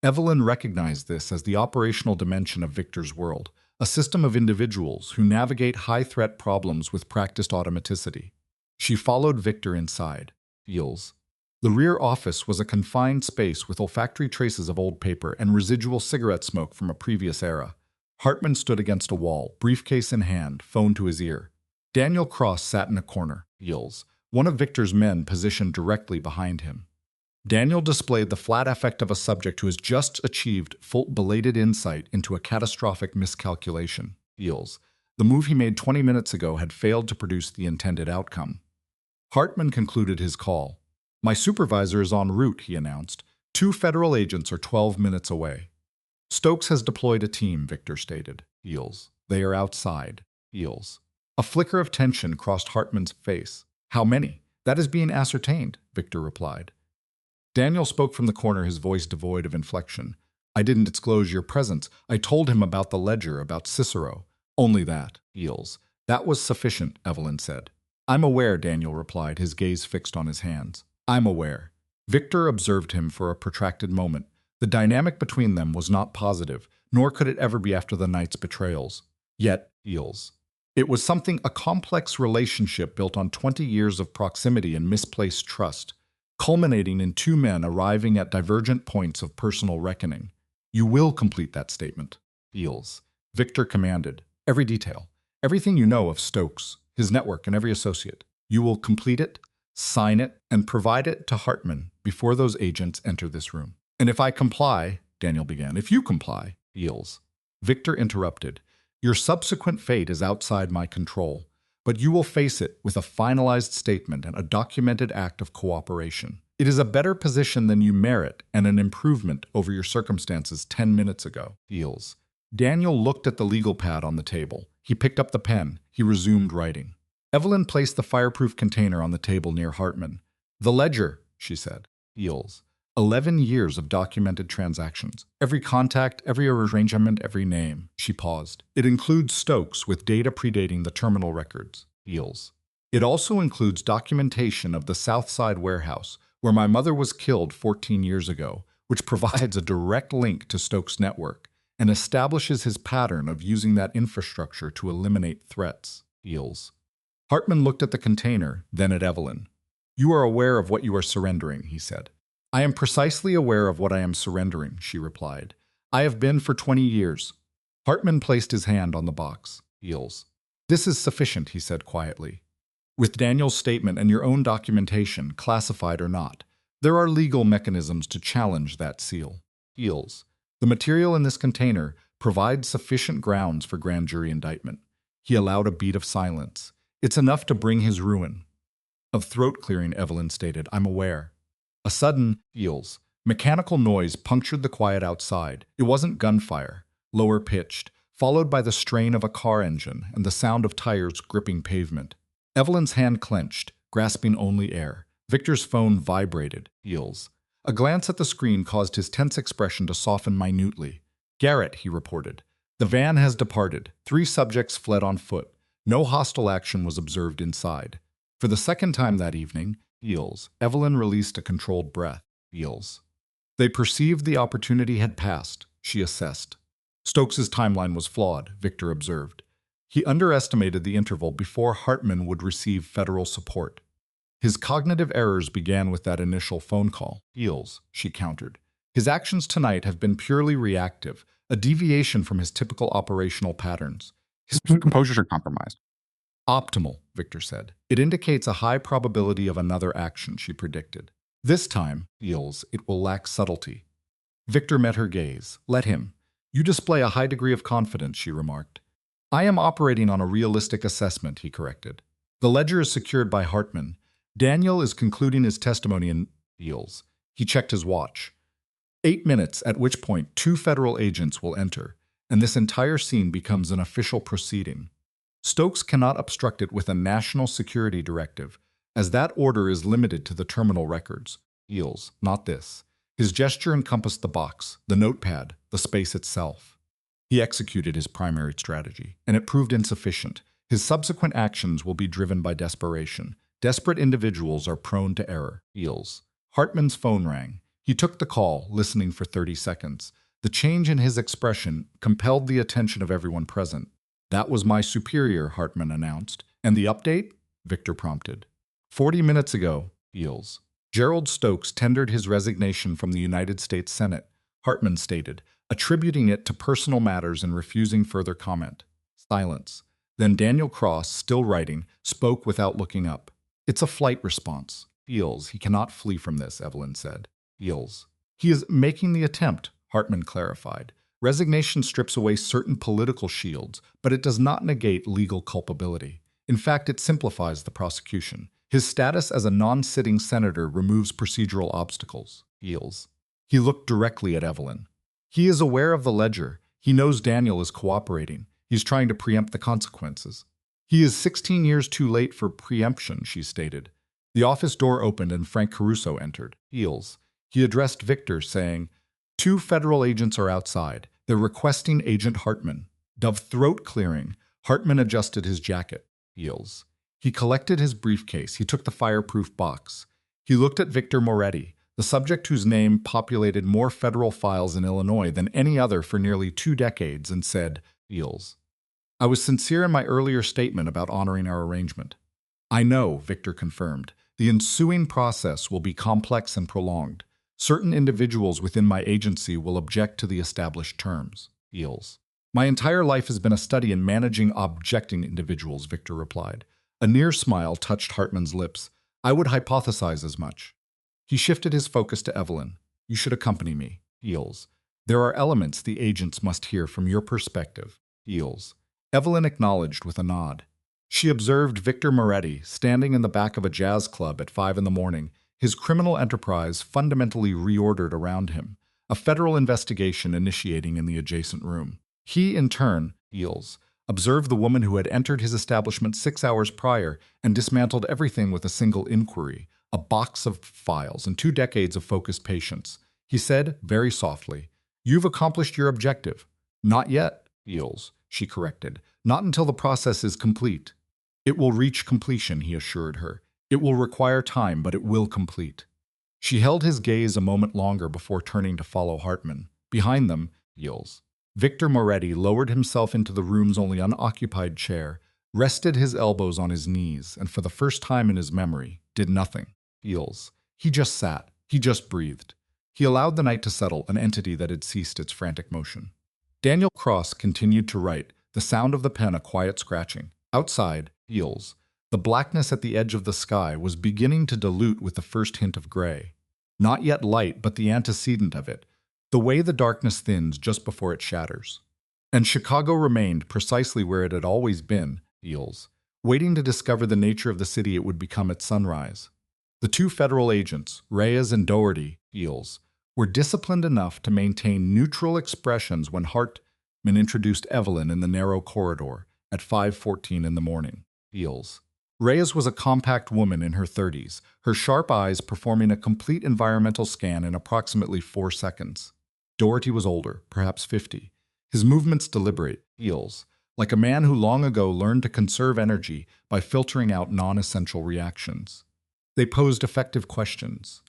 Evelyn recognized this as the operational dimension of Victor's world, a system of individuals who navigate high-threat problems with practiced automaticity. She followed Victor inside, heels. The rear office was a confined space with olfactory traces of old paper and residual cigarette smoke from a previous era. Hartman stood against a wall, briefcase in hand, phone to his ear. Daniel Cross sat in a corner, heels, one of Victor's men positioned directly behind him. Daniel displayed the flat affect of a subject who has just achieved full belated insight into a catastrophic miscalculation, heels. The move he made 20 minutes ago had failed to produce the intended outcome. Hartman concluded his call. "My supervisor is en route," he announced. "2 federal agents are 12 minutes away." "Stokes has deployed a team," Victor stated, heels. "They are outside," heels. A flicker of tension crossed Hartman's face. "How many?" "That is being ascertained," Victor replied. Daniel spoke from the corner, his voice devoid of inflection. "I didn't disclose your presence. I told him about the ledger, about Cicero. Only that," heels. "That was sufficient," Evelyn said. "I'm aware," Daniel replied, his gaze fixed on his hands. "I'm aware." Victor observed him for a protracted moment. The dynamic between them was not positive, nor could it ever be after the night's betrayals. Yet, heels. It was something, a complex relationship built on 20 years of proximity and misplaced trust, culminating in 2 men arriving at divergent points of personal reckoning. "You will complete that statement," heels. Victor commanded. "Every detail. Everything you know of Stokes, his network, and every associate. You will complete it, sign it, and provide it to Hartman before those agents enter this room." "And if I comply," Daniel began. "If you comply," heels. Victor interrupted. "Your subsequent fate is outside my control, but you will face it with a finalized statement and a documented act of cooperation. It is a better position than you merit and an improvement over your circumstances 10 minutes ago." Heels. Daniel looked at the legal pad on the table. He picked up the pen. He resumed writing. Evelyn placed the fireproof container on the table near Hartman. "The ledger," she said. Heels. 11 years of documented transactions. Every contact, every arrangement, every name. She paused. "It includes Stokes with data predating the terminal records." Heels. "It also includes documentation of the Southside warehouse, where my mother was killed 14 years ago, which provides a direct link to Stokes' network and establishes his pattern of using that infrastructure to eliminate threats." Heels. Hartman looked at the container, then at Evelyn. "You are aware of what you are surrendering," he said. "I am precisely aware of what I am surrendering," she replied. "I have been for 20 years. Hartman placed his hand on the box. Heels. "This is sufficient," he said quietly. "With Daniel's statement and your own documentation, classified or not, there are legal mechanisms to challenge that seal." Heels. "The material in this container provides sufficient grounds for grand jury indictment." He allowed a beat of silence. "It's enough to bring his ruin." "Of throat clearing," Evelyn stated. "I'm aware." A sudden, heels, mechanical noise punctured the quiet outside. It wasn't gunfire, lower pitched, followed by the strain of a car engine and the sound of tires gripping pavement. Evelyn's hand clenched, grasping only air. Victor's phone vibrated, heels. A glance at the screen caused his tense expression to soften minutely. "Garrett," he reported. "The van has departed. 3 subjects fled on foot. No hostile action was observed inside." For the second time that evening, heels, Evelyn released a controlled breath. Heels. They perceived the opportunity had passed, she assessed. Stokes' timeline was flawed, Victor observed. He underestimated the interval before Hartman would receive federal support. His cognitive errors began with that initial phone call. Heels, she countered. His actions tonight have been purely reactive, a deviation from his typical operational patterns. His composures are compromised. "Optimal," Victor said. "It indicates a high probability of another action," she predicted. "This time," heels, "it will lack subtlety." Victor met her gaze. "Let him. You display a high degree of confidence," she remarked. "I am operating on a realistic assessment," he corrected. "The ledger is secured by Hartman. Daniel is concluding his testimony in heels." He checked his watch. 8 minutes, at which point 2 federal agents will enter, and this entire scene becomes an official proceeding. Stokes cannot obstruct it with a national security directive, as that order is limited to the terminal records. Heels, not this. His gesture encompassed the box, the notepad, the space itself. He executed his primary strategy, and it proved insufficient. His subsequent actions will be driven by desperation. Desperate individuals are prone to error. Feels. Hartman's phone rang. He took the call, listening for 30 seconds. The change in his expression compelled the attention of everyone present. "That was my superior," Hartman announced. "And the update?" Victor prompted. 40 minutes ago, Feels. Gerald Stokes tendered his resignation from the United States Senate, Hartman stated, attributing it to personal matters and refusing further comment. Silence. Then Daniel Cross, still writing, spoke without looking up. "It's a flight response." "Feels. He cannot flee from this," Evelyn said. "Feels. He is making the attempt," Hartman clarified. "Resignation strips away certain political shields, but it does not negate legal culpability. In fact, it simplifies the prosecution. His status as a non-sitting senator removes procedural obstacles." Feels. He looked directly at Evelyn. "He is aware of the ledger. He knows Daniel is cooperating. He's trying to preempt the consequences." "He is 16 years too late for preemption," she stated. The office door opened and Frank Caruso entered. Feels. He addressed Victor, saying, "Two federal agents are outside. They're requesting Agent Hartman." Dove throat clearing, Hartman adjusted his jacket. Feels. He collected his briefcase. He took the fireproof box. He looked at Victor Moretti, the subject whose name populated more federal files in Illinois than any other for nearly 2 decades, and said, "Feels. I was sincere in my earlier statement about honoring our arrangement." "I know," Victor confirmed. "The ensuing process will be complex and prolonged. Certain individuals within my agency will object to the established terms." Feels. "My entire life has been a study in managing objecting individuals," Victor replied. A near smile touched Hartman's lips. "I would hypothesize as much." He shifted his focus to Evelyn. "You should accompany me." Feels. "There are elements the agents must hear from your perspective." Feels. Evelyn acknowledged with a nod. She observed Victor Moretti standing in the back of a jazz club at 5 a.m, his criminal enterprise fundamentally reordered around him, a federal investigation initiating in the adjacent room. He, in turn, Feels, observed the woman who had entered his establishment 6 hours prior and dismantled everything with a single inquiry, a box of files and 2 decades of focused patience. He said, very softly, "You've accomplished your objective." "Not yet," Feels, she corrected. "Not until the process is complete." "It will reach completion," he assured her. "It will require time, but it will complete." She held his gaze a moment longer before turning to follow Hartman. Behind them, Feels. Victor Moretti lowered himself into the room's only unoccupied chair, rested his elbows on his knees, and for the first time in his memory, did nothing. Feels. He just sat. He just breathed. He allowed the night to settle, an entity that had ceased its frantic motion. Daniel Cross continued to write, the sound of the pen a quiet scratching. Outside, Feels. The blackness at the edge of the sky was beginning to dilute with the first hint of gray. Not yet light, but the antecedent of it, the way the darkness thins just before it shatters. And Chicago remained precisely where it had always been, Feels, waiting to discover the nature of the city it would become at sunrise. The 2 federal agents, Reyes and Doherty, Feels, were disciplined enough to maintain neutral expressions when Hartman introduced Evelyn in the narrow corridor at 5:14 in the morning. Feels. Reyes was a compact woman in her 30s, her sharp eyes performing a complete environmental scan in approximately 4 seconds. Doherty was older, perhaps 50. His movements deliberate, Feels, like a man who long ago learned to conserve energy by filtering out non-essential reactions. They posed effective questions.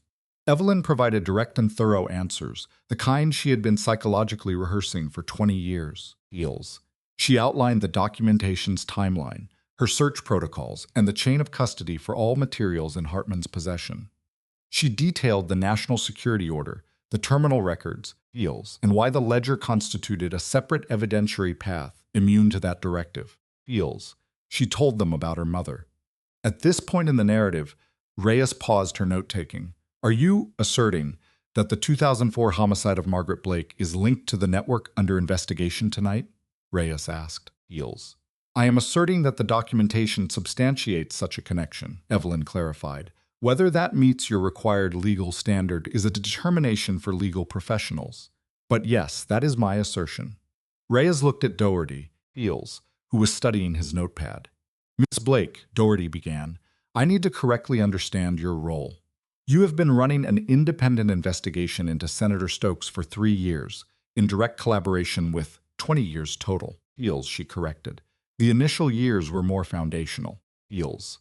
Evelyn provided direct and thorough answers, the kind she had been psychologically rehearsing for 20 years. Feels. She outlined the documentation's timeline, her search protocols, and the chain of custody for all materials in Hartman's possession. She detailed the national security order, the terminal records, Feels, and why the ledger constituted a separate evidentiary path immune to that directive. Feels. She told them about her mother. At this point in the narrative, Reyes paused her note-taking. "Are you asserting that the 2004 homicide of Margaret Blake is linked to the network under investigation tonight?" Reyes asked. Feels. "I am asserting that the documentation substantiates such a connection," Evelyn clarified. "Whether that meets your required legal standard is a determination for legal professionals. But yes, that is my assertion." Reyes looked at Doherty, Feels, who was studying his notepad. "Miss Blake," Doherty began, "I need to correctly understand your role. You have been running an independent investigation into Senator Stokes for 3 years, in direct collaboration with 20 years total." Feels, she corrected. The initial years were more foundational. Feels.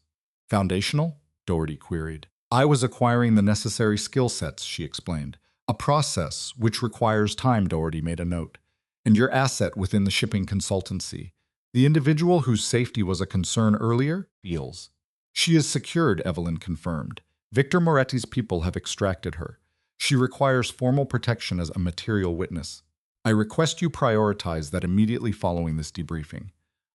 Foundational? Doherty queried. I was acquiring the necessary skill sets, she explained. A process which requires time, Doherty made a note. And your asset within the shipping consultancy. The individual whose safety was a concern earlier? Feels. She is secured, Evelyn confirmed. Victor Moretti's people have extracted her. She requires formal protection as a material witness. I request you prioritize that immediately following this debriefing.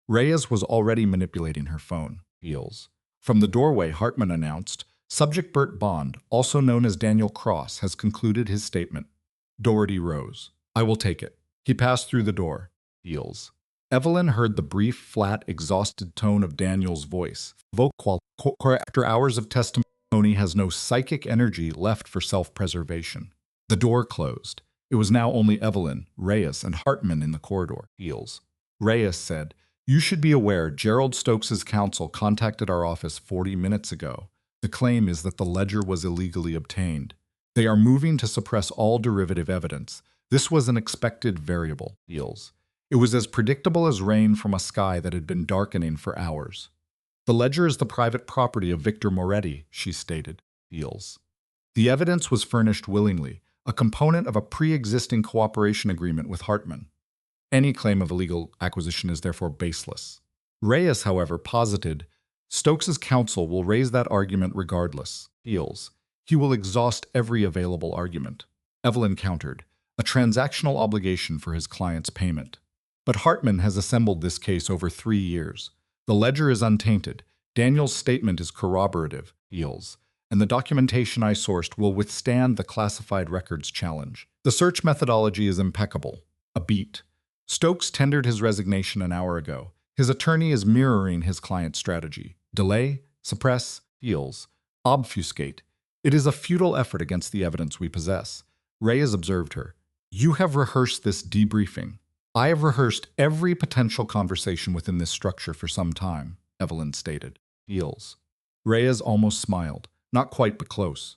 Reyes was already manipulating her phone. Feels. From the doorway, Hartman announced, Subject Bert Bond, also known as Daniel Cross, has concluded his statement. Doherty rose. I will take it. He passed through the door. Feels. Evelyn heard the brief, flat, exhausted tone of Daniel's voice. Vocal, after hours of testimony, has no psychic energy left for self-preservation. The door closed. It was now only Evelyn, Reyes, and Hartman in the corridor. Feels. Reyes said, You should be aware Gerald Stokes's counsel contacted our office 40 minutes ago. The claim is that the ledger was illegally obtained. They are moving to suppress all derivative evidence. This was an expected variable. Feels. It was as predictable as rain from a sky that had been darkening for hours. The ledger is the private property of Victor Moretti, she stated. Feels. The evidence was furnished willingly, a component of a pre-existing cooperation agreement with Hartman. Any claim of illegal acquisition is therefore baseless. Reyes, however, posited Stokes's counsel will raise that argument regardless. Feels. He will exhaust every available argument. Evelyn countered, a transactional obligation for his client's payment. But Hartman has assembled this case over 3 years. The ledger is untainted. Daniel's statement is corroborative. Feels. And the documentation I sourced will withstand the classified records challenge. The search methodology is impeccable. A beat. Stokes tendered his resignation an hour ago. His attorney is mirroring his client's strategy. Delay, suppress, feels, obfuscate. It is a futile effort against the evidence we possess. Reyes observed her. You have rehearsed this debriefing. I have rehearsed every potential conversation within this structure for some time, Evelyn stated. Feels. Reyes almost smiled. Not quite, but close.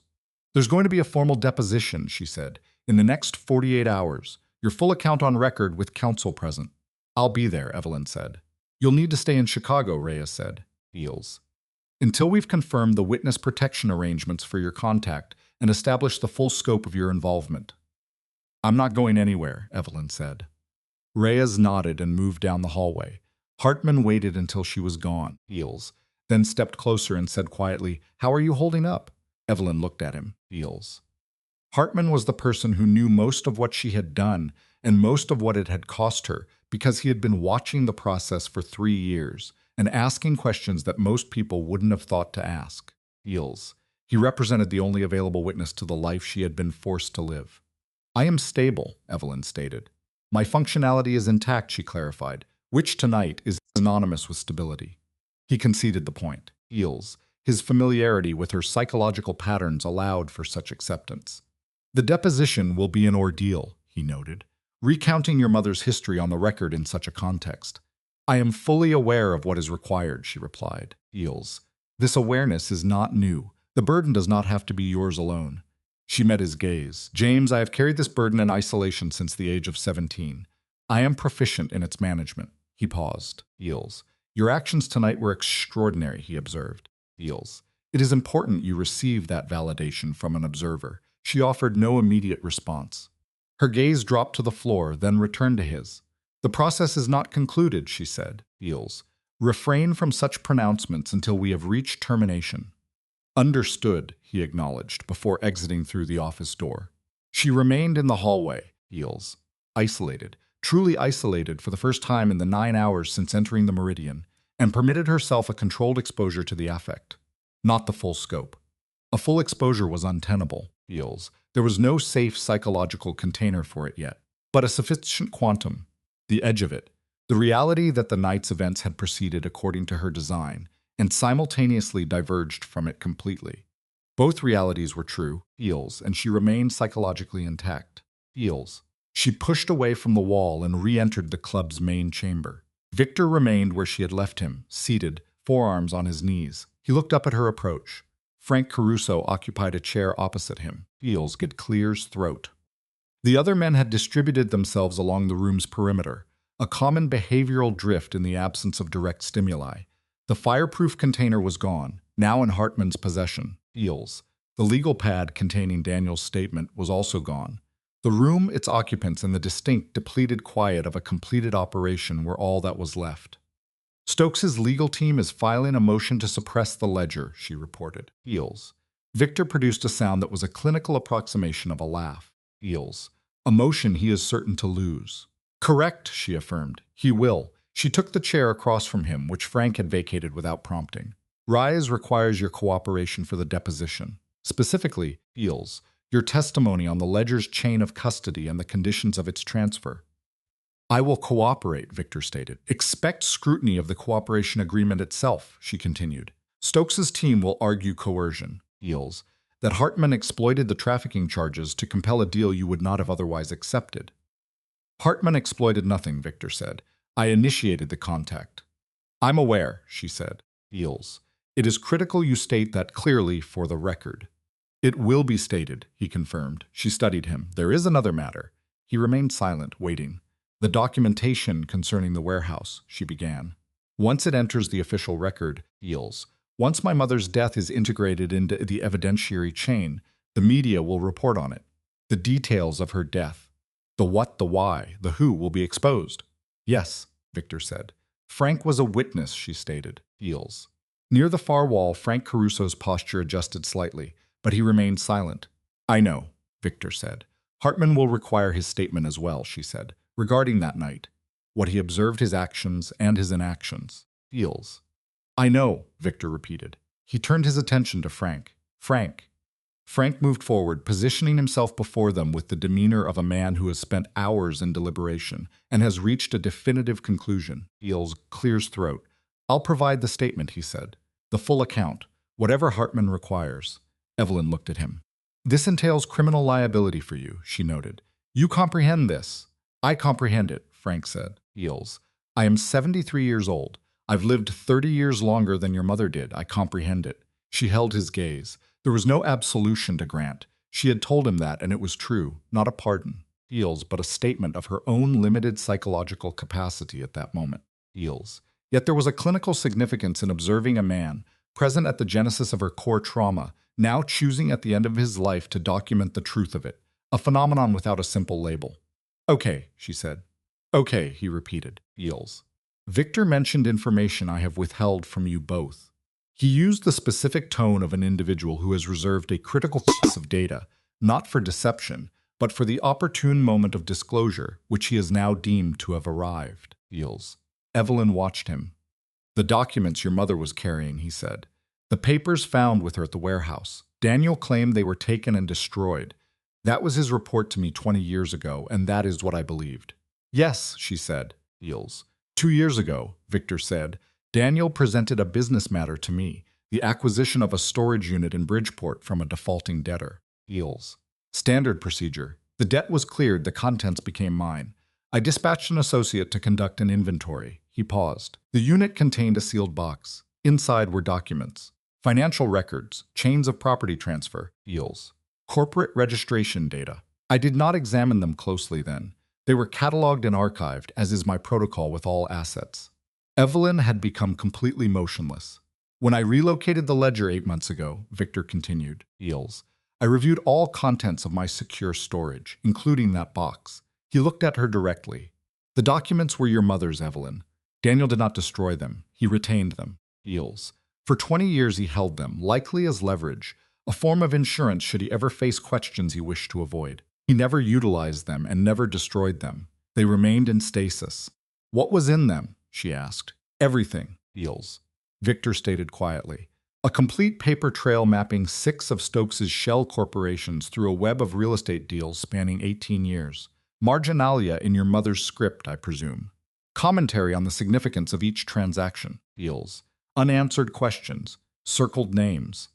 There's going to be a formal deposition, she said, in the next 48 hours. Your full account on record with counsel present. I'll be there, Evelyn said. You'll need to stay in Chicago, Reyes said. Feels. Until we've confirmed the witness protection arrangements for your contact and established the full scope of your involvement. I'm not going anywhere, Evelyn said. Reyes nodded and moved down the hallway. Hartman waited until she was gone. Feels. Then stepped closer and said quietly, How are you holding up? Evelyn looked at him. Feels. Hartman was the person who knew most of what she had done and most of what it had cost her because he had been watching the process for 3 years and asking questions that most people wouldn't have thought to ask. Feels. He represented the only available witness to the life she had been forced to live. I am stable, Evelyn stated. My functionality is intact, she clarified, which tonight is synonymous with stability. He conceded the point. Feels. His familiarity with her psychological patterns allowed for such acceptance. The deposition will be an ordeal, he noted, recounting your mother's history on the record in such a context. I am fully aware of what is required, she replied. Feels. This awareness is not new. The burden does not have to be yours alone. She met his gaze. James, I have carried this burden in isolation since the age of 17. I am proficient in its management. He paused. Feels. Your actions tonight were extraordinary, he observed. Feels. It is important you receive that validation from an observer. She offered no immediate response. Her gaze dropped to the floor, then returned to his. The process is not concluded, she said. Feels. Refrain from such pronouncements until we have reached termination. Understood, he acknowledged, before exiting through the office door. She remained in the hallway. Feels. Isolated, truly isolated for the first time in the 9 hours since entering the Meridian, and permitted herself a controlled exposure to the affect. Not the full scope. A full exposure was untenable. Feels. There was no safe psychological container for it yet, but a sufficient quantum, the edge of it, the reality that the night's events had proceeded according to her design and simultaneously diverged from it completely. Both realities were true, Feels, and she remained psychologically intact. Feels. She pushed away from the wall and re-entered the club's main chamber. Victor remained where she had left him, seated, forearms on his knees. He looked up at her approach. Frank Caruso occupied a chair opposite him. Feels could clear his throat. The other men had distributed themselves along the room's perimeter. a common behavioral drift in the absence of direct stimuli. The fireproof container was gone, now in Hartman's possession. Feels. The legal pad containing Daniel's statement was also gone. The room, its occupants, and the distinct, depleted quiet of a completed operation were all that was left. Stokes's legal team is filing a motion to suppress the ledger, she reported. Feels. Victor produced a sound that was a clinical approximation of a laugh. Feels. A motion he is certain to lose. Correct, she affirmed. He will. She took the chair across from him, which Frank had vacated without prompting. Rise requires your cooperation for the deposition. Specifically, Feels. Your testimony on the ledger's chain of custody and the conditions of its transfer. I will cooperate, Victor stated. Expect scrutiny of the cooperation agreement itself, she continued. Stokes's team will argue coercion. Feels. That Hartman exploited the trafficking charges to compel a deal you would not have otherwise accepted. Hartman exploited nothing, Victor said. I initiated the contact. I'm aware, she said. Feels. It is critical you state that clearly for the record. It will be stated, he confirmed. She studied him. There is another matter. He remained silent, waiting. The documentation concerning the warehouse, she began. Once it enters the official record, Feels. Once my mother's death is integrated into the evidentiary chain, the media will report on it. The details of her death, the what, the why, the who will be exposed. Yes, Victor said. Frank was a witness, she stated. Feels. Near the far wall, Frank Caruso's posture adjusted slightly, but he remained silent. I know, Victor said. Hartman will require his statement as well, she said, regarding that night, what he observed, his actions and his inactions. Feels. I know, Victor repeated. He turned his attention to Frank. Frank. Frank moved forward, positioning himself before them with the demeanor of a man who has spent hours in deliberation and has reached a definitive conclusion. Feels clears throat. I'll provide the statement, he said. The full account, whatever Hartman requires. Evelyn looked at him. This entails criminal liability for you, she noted. You comprehend this. I comprehend it, Frank said. Feels. I am 73 years old. I've lived 30 years longer than your mother did. I comprehend it. She held his gaze. There was no absolution to grant. She had told him that, and it was true, not a pardon. Feels, but a statement of her own limited psychological capacity at that moment. Feels. Yet there was a clinical significance in observing a man, present at the genesis of her core trauma, now choosing at the end of his life to document the truth of it, a phenomenon without a simple label. Okay, she said. Okay, he repeated. Feels. Victor mentioned information I have withheld from you both. He used the specific tone of an individual who has reserved a critical piece of data, not for deception, but for the opportune moment of disclosure, which he is now deemed to have arrived. Feels. Evelyn watched him. The documents your mother was carrying, he said. The papers found with her at the warehouse. Daniel claimed they were taken and destroyed. That was his report to me 20 years ago, and that is what I believed. Yes, she said. Feels. 2 years ago, Victor said, Daniel presented a business matter to me, the acquisition of a storage unit in Bridgeport from a defaulting debtor. Feels. Standard procedure. The debt was cleared, the contents became mine. I dispatched an associate to conduct an inventory. He paused. The unit contained a sealed box. Inside were documents, financial records, chains of property transfer, Feels. Corporate registration data. I did not examine them closely then. They were cataloged and archived, as is my protocol with all assets. Evelyn had become completely motionless. When I relocated the ledger 8 months ago, Victor continued, Feels. I reviewed all contents of my secure storage, including that box. He looked at her directly. The documents were your mother's, Evelyn. Daniel did not destroy them. He retained them. Feels. For 20 years he held them, likely as leverage, a form of insurance should he ever face questions he wished to avoid. He never utilized them and never destroyed them. They remained in stasis. What was in them? She asked. Everything, Feels. Victor stated quietly. A complete paper trail mapping 6 of Stokes's shell corporations through a web of real estate deals spanning 18 years. Marginalia in your mother's script, I presume. Commentary on the significance of each transaction, Feels. Unanswered questions, circled names.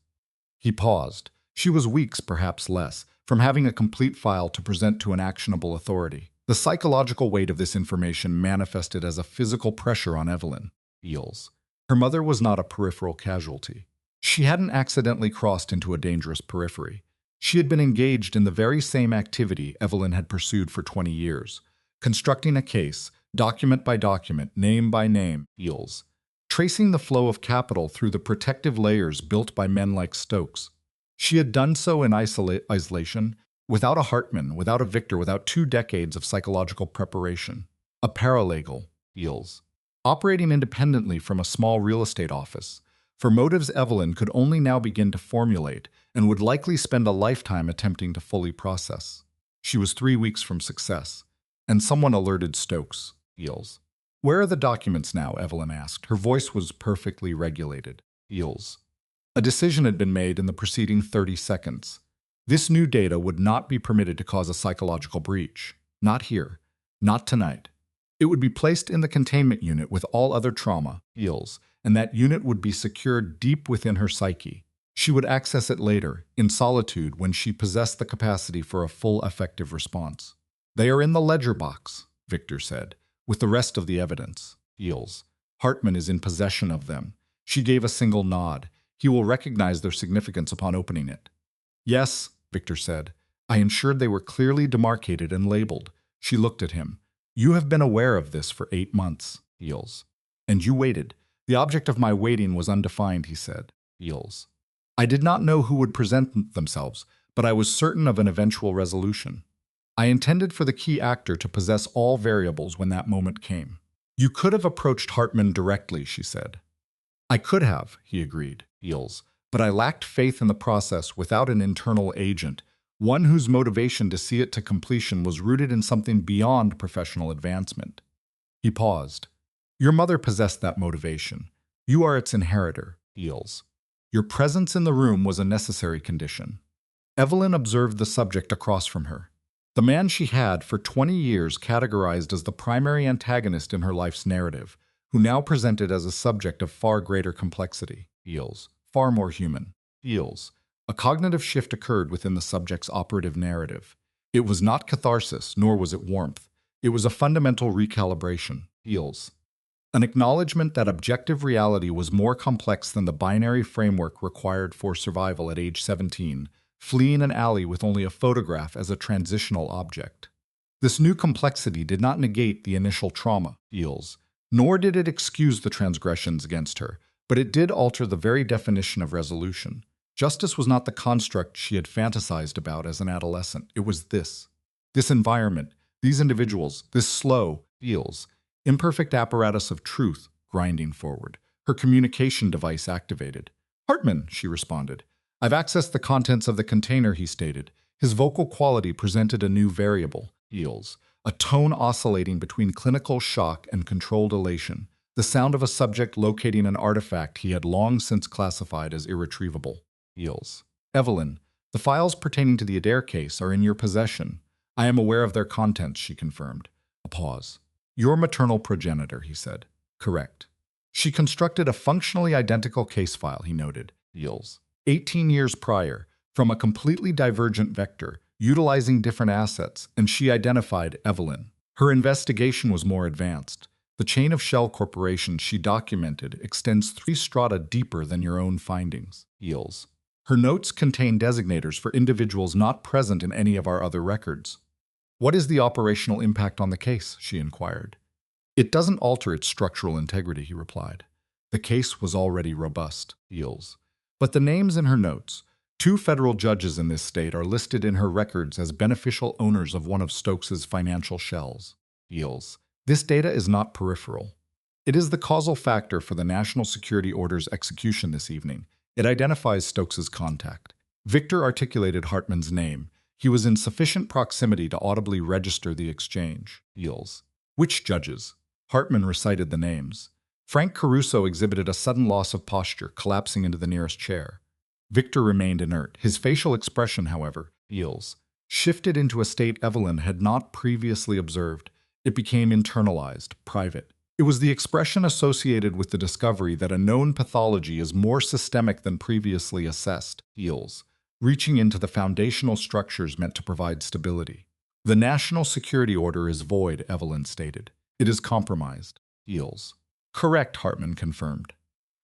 He paused. She was weeks, perhaps less, from having a complete file to present to an actionable authority. The psychological weight of this information manifested as a physical pressure on Evelyn. Feels. Her mother was not a peripheral casualty. She hadn't accidentally crossed into a dangerous periphery. She had been engaged in the very same activity Evelyn had pursued for 20 years, constructing a case, document by document, name by name, deals, tracing the flow of capital through the protective layers built by men like Stokes. She had done so in isolation, without a Hartman, without a Victor, without 2 decades of psychological preparation. A paralegal, deals, operating independently from a small real estate office, for motives Evelyn could only now begin to formulate and would likely spend a lifetime attempting to fully process. She was 3 weeks from success, and someone alerted Stokes, deals. "Where are the documents now?" Evelyn asked. Her voice was perfectly regulated. Deals. A decision had been made in the preceding 30 seconds. This new data would not be permitted to cause a psychological breach. Not here. Not tonight. It would be placed in the containment unit with all other trauma, deals, and that unit would be secured deep within her psyche. She would access it later, in solitude, when she possessed the capacity for a full effective response. "They are in the ledger box," Victor said, "with the rest of the evidence." Deals. "Hartman is in possession of them." She gave a single nod. "He will recognize their significance upon opening it." "Yes," Victor said. "I ensured they were clearly demarcated and labeled." She looked at him. "You have been aware of this for 8 months, Deals. And you waited. The object of my waiting was undefined," he said. Deals. "I did not know who would present themselves, but I was certain of an eventual resolution. I intended for the key actor to possess all variables when that moment came." "You could have approached Hartman directly," she said. "I could have," he agreed, Deals, "but I lacked faith in the process without an internal agent, one whose motivation to see it to completion was rooted in something beyond professional advancement." He paused. "Your mother possessed that motivation. You are its inheritor, Deals. Your presence in the room was a necessary condition." Evelyn observed the subject across from her. The man she had, for 20 years, categorized as the primary antagonist in her life's narrative, who now presented as a subject of far greater complexity, Deals, far more human, Deals. A cognitive shift occurred within the subject's operative narrative. It was not catharsis, nor was it warmth. It was a fundamental recalibration, Deals. An acknowledgement that objective reality was more complex than the binary framework required for survival at age 17, fleeing an alley with only a photograph as a transitional object. This new complexity did not negate the initial trauma, Deals, nor did it excuse the transgressions against her, but it did alter the very definition of resolution. Justice was not the construct she had fantasized about as an adolescent. It was this environment, these individuals, this slow, Deals, imperfect apparatus of truth grinding forward. Her communication device activated. "Hartman," she responded. "I've accessed the contents of the container," he stated. His vocal quality presented a new variable, Deals, a tone oscillating between clinical shock and controlled elation, the sound of a subject locating an artifact he had long since classified as irretrievable. Deals. "Evelyn, the files pertaining to the Adair case are in your possession. I am aware of their contents," she confirmed. A pause. "Your maternal progenitor," he said. "Correct." She constructed a functionally identical case file, he noted. Deals. 18 years prior, from a completely divergent vector, utilizing different assets, and she identified Evelyn. Her investigation was more advanced. The chain of shell corporations she documented extends 3 strata deeper than your own findings. Deals. Her notes contain designators for individuals not present in any of our other records. "What is the operational impact on the case?" she inquired. "It doesn't alter its structural integrity," he replied. The case was already robust, Deals. But the names in her notes, 2 federal judges in this state are listed in her records as beneficial owners of one of Stokes's financial shells, Deals. This data is not peripheral. It is the causal factor for the national security order's execution this evening. It identifies Stokes's contact. Victor articulated Hartman's name. He was in sufficient proximity to audibly register the exchange. Deals. "Which judges?" Hartman recited the names. Frank Caruso exhibited a sudden loss of posture, collapsing into the nearest chair. Victor remained inert. His facial expression, however, Deals, shifted into a state Evelyn had not previously observed. It became internalized, private. It was the expression associated with the discovery that a known pathology is more systemic than previously assessed, Deals, reaching into the foundational structures meant to provide stability. "The national security order is void," Evelyn stated. "It is compromised." Deals. "Correct," Hartman confirmed.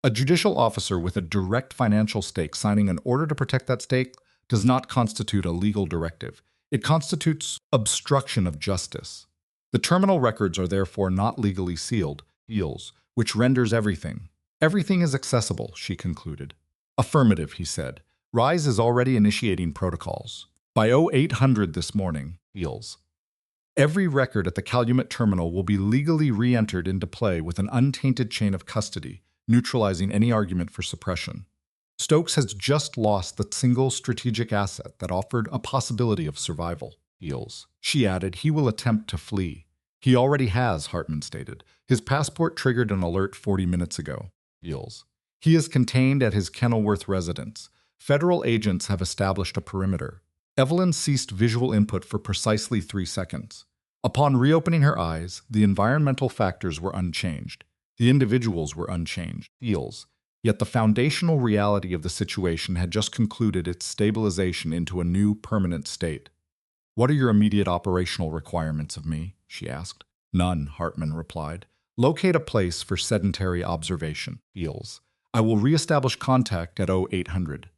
"A judicial officer with a direct financial stake signing an order to protect that stake does not constitute a legal directive. It constitutes obstruction of justice." The terminal records are therefore not legally sealed, which renders everything. Everything is accessible, she concluded. Affirmative, he said. Rise is already initiating protocols. By 0800 this morning, every record at the Calumet terminal will be legally re-entered into play with an untainted chain of custody, neutralizing any argument for suppression. Stokes has just lost the single strategic asset that offered a possibility of survival. She added, he will attempt to flee. He already has, Hartman stated. His passport triggered an alert 40 minutes ago. He is contained at his Kenilworth residence. Federal agents have established a perimeter. Evelyn ceased visual input for precisely 3 seconds. Upon reopening her eyes, the environmental factors were unchanged. The individuals were unchanged. Yet the foundational reality of the situation had just concluded its stabilization into a new, permanent state. What are your immediate operational requirements of me? She asked. None, Hartman replied. Locate a place for sedentary observation. I will reestablish contact at 0800.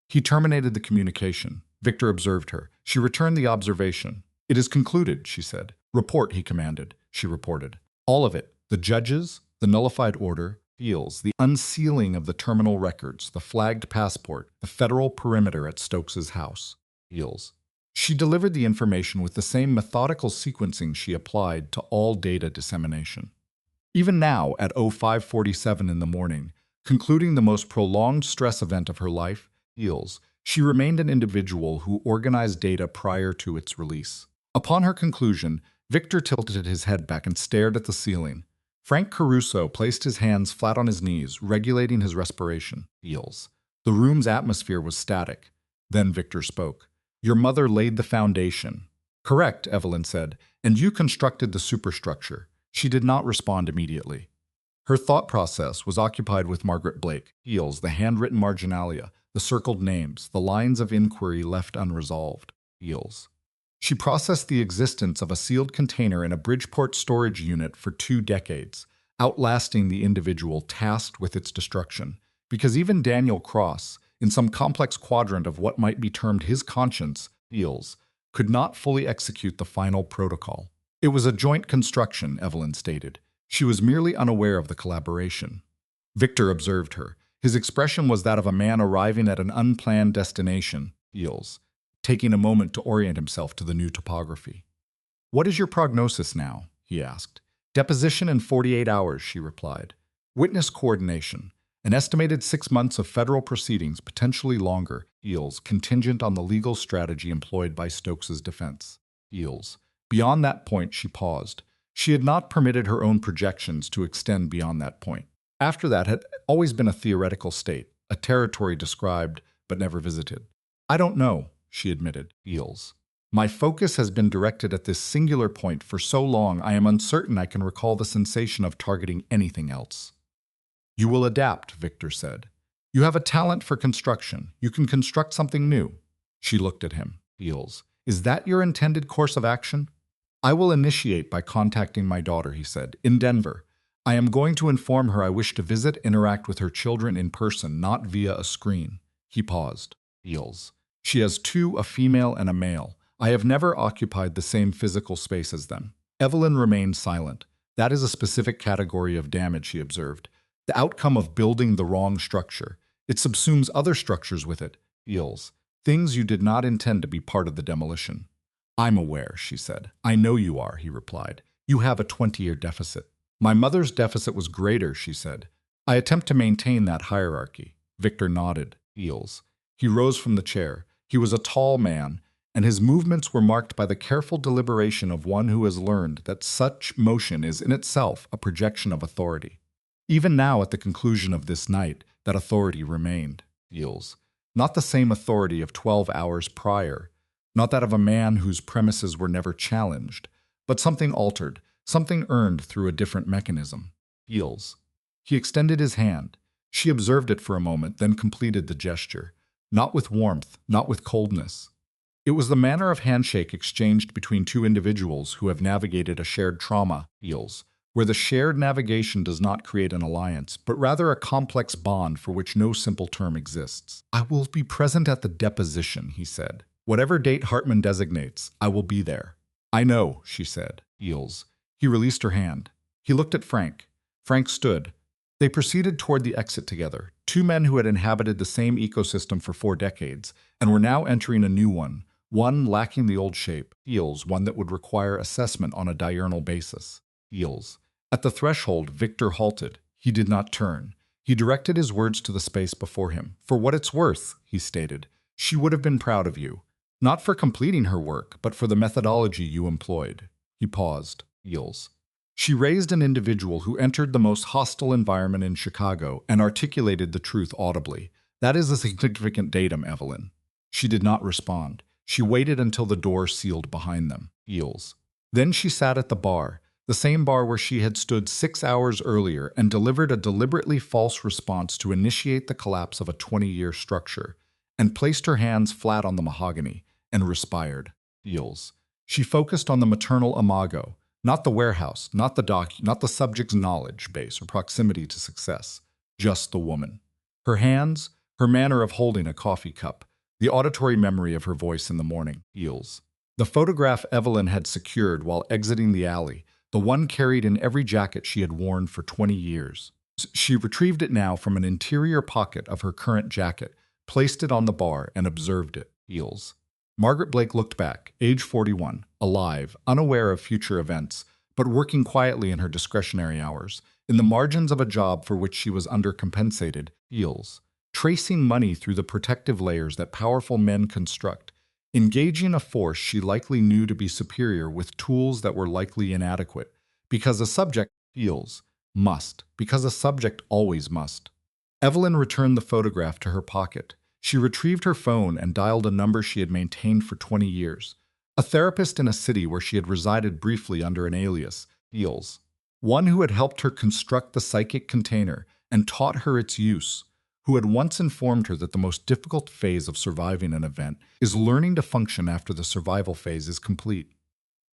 He terminated the communication. Victor observed her. She returned the observation. It is concluded, she said. Report, he commanded. She reported. All of it. The judges, the nullified order, the unsealing of the terminal records, the flagged passport, the federal perimeter at Stokes's house. She delivered the information with the same methodical sequencing she applied to all data dissemination. Even now, at 0547 in the morning, concluding the most prolonged stress event of her life, she remained an individual who organized data prior to its release. Upon her conclusion, Victor tilted his head back and stared at the ceiling. Frank Caruso placed his hands flat on his knees, regulating his respiration. The room's atmosphere was static. Then Victor spoke. Your mother laid the foundation. Correct, Evelyn said, and you constructed the superstructure. She did not respond immediately. Her thought process was occupied with Margaret Blake, the handwritten marginalia, the circled names, the lines of inquiry left unresolved. She processed the existence of a sealed container in a Bridgeport storage unit for 2 decades, outlasting the individual tasked with its destruction, because even Daniel Cross, in some complex quadrant of what might be termed his conscience, could not fully execute the final protocol. It was a joint construction, Evelyn stated. She was merely unaware of the collaboration. Victor observed her. His expression was that of a man arriving at an unplanned destination, taking a moment to orient himself to the new topography. What is your prognosis now? He asked. Deposition in 48 hours, she replied. Witness coordination. An estimated 6 months of federal proceedings, potentially longer, contingent on the legal strategy employed by Stokes's defense. Beyond that point, she paused. She had not permitted her own projections to extend beyond that point. After that had always been a theoretical state, a territory described but never visited. I don't know, she admitted. My focus has been directed at this singular point for so long I am uncertain I can recall the sensation of targeting anything else. You will adapt, Victor said. You have a talent for construction. You can construct something new. She looked at him. Is that your intended course of action? I will initiate by contacting my daughter, he said, in Denver. I am going to inform her I wish to interact with her children in person, not via a screen. He paused. She has 2, a female and a male. I have never occupied the same physical space as them. Evelyn remained silent. That is a specific category of damage, she observed. The outcome of building the wrong structure. It subsumes other structures with it. Things you did not intend to be part of the demolition. I'm aware, she said. I know you are, he replied. You have a 20-year deficit. My mother's deficit was greater, she said. I attempt to maintain that hierarchy. Victor nodded. He rose from the chair. He was a tall man, and his movements were marked by the careful deliberation of one who has learned that such motion is in itself a projection of authority. Even now, at the conclusion of this night, that authority remained. Not the same authority of 12 hours prior, not that of a man whose premises were never challenged, but something altered, something earned through a different mechanism. He extended his hand. She observed it for a moment, then completed the gesture. Not with warmth, not with coldness. It was the manner of handshake exchanged between 2 individuals who have navigated a shared trauma, where the shared navigation does not create an alliance, but rather a complex bond for which no simple term exists. I will be present at the deposition, he said. Whatever date Hartman designates, I will be there. I know, she said. Eels. He released her hand. He looked at Frank. Frank stood. They proceeded toward the exit together, two men who had inhabited the same ecosystem for 4 decades, and were now entering a new one lacking the old shape. Eels, one that would require assessment on a diurnal basis. Eels. At the threshold, Victor halted. He did not turn. He directed his words to the space before him. For what it's worth, he stated, she would have been proud of you. Not for completing her work, but for the methodology you employed. He paused. Eels. She raised an individual who entered the most hostile environment in Chicago and articulated the truth audibly. That is a significant datum, Evelyn. She did not respond. She waited until the door sealed behind them. Eels. Then she sat at the bar, the same bar where she had stood 6 hours earlier, and delivered a deliberately false response to initiate the collapse of a 20-year structure, and placed her hands flat on the mahogany, and respired. Eels. She focused on the maternal imago, not the warehouse, not the subject's knowledge base or proximity to success, just the woman. Her hands, her manner of holding a coffee cup, the auditory memory of her voice in the morning. Eels. The photograph Evelyn had secured while exiting the alley, the one carried in every jacket she had worn for 20 years. She retrieved it now from an interior pocket of her current jacket, placed it on the bar, and observed it. Eels. Margaret Blake looked back, age 41, alive, unaware of future events, but working quietly in her discretionary hours, in the margins of a job for which she was undercompensated. Eels. Tracing money through the protective layers that powerful men construct, engaging a force she likely knew to be superior with tools that were likely inadequate, because a subject feels, must, because a subject always must. Evelyn returned the photograph to her pocket. She retrieved her phone and dialed a number she had maintained for 20 years. A therapist in a city where she had resided briefly under an alias, Eels. One who had helped her construct the psychic container and taught her its use, who had once informed her that the most difficult phase of surviving an event is learning to function after the survival phase is complete.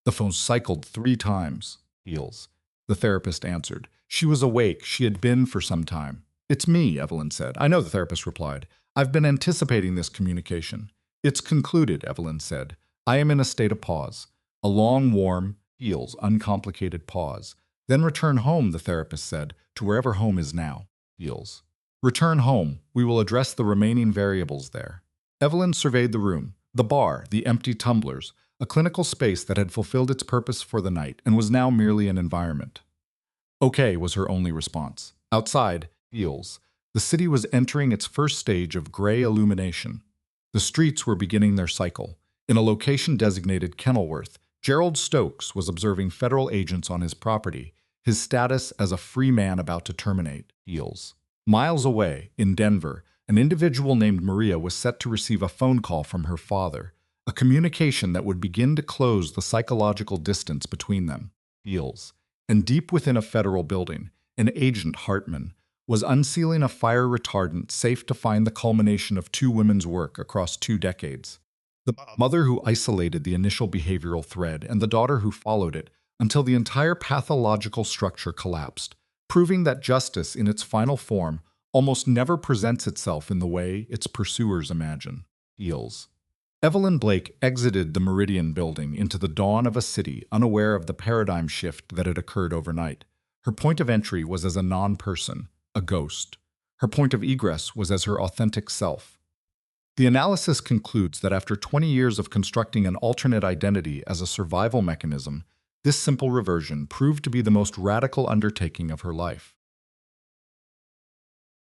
The phone cycled 3 times. Eels. The therapist answered. She was awake. She had been for some time. It's me, Evelyn said. I know, the therapist replied. I've been anticipating this communication. It's concluded, Evelyn said. I am in a state of pause. A long, warm, Eels, uncomplicated pause. Then return home, the therapist said, to wherever home is now. Eels. Return home. We will address the remaining variables there. Evelyn surveyed the room, the bar, the empty tumblers, a clinical space that had fulfilled its purpose for the night and was now merely an environment. Okay, was her only response. Outside, Eels. The city was entering its first stage of gray illumination. The streets were beginning their cycle. In a location designated Kenilworth, Gerald Stokes was observing federal agents on his property, his status as a free man about to terminate. Eels. Miles away, in Denver, an individual named Maria was set to receive a phone call from her father, a communication that would begin to close the psychological distance between them. Eels. And deep within a federal building, an agent, Hartman, was unsealing a fire retardant safe to find the culmination of 2 women's work across 2 decades. The mother who isolated the initial behavioral thread and the daughter who followed it until the entire pathological structure collapsed, proving that justice in its final form almost never presents itself in the way its pursuers imagine. Eels. Evelyn Blake exited the Meridian building into the dawn of a city unaware of the paradigm shift that had occurred overnight. Her point of entry was as a non-person, a ghost. Her point of egress was as her authentic self. The analysis concludes that after 20 years of constructing an alternate identity as a survival mechanism, this simple reversion proved to be the most radical undertaking of her life.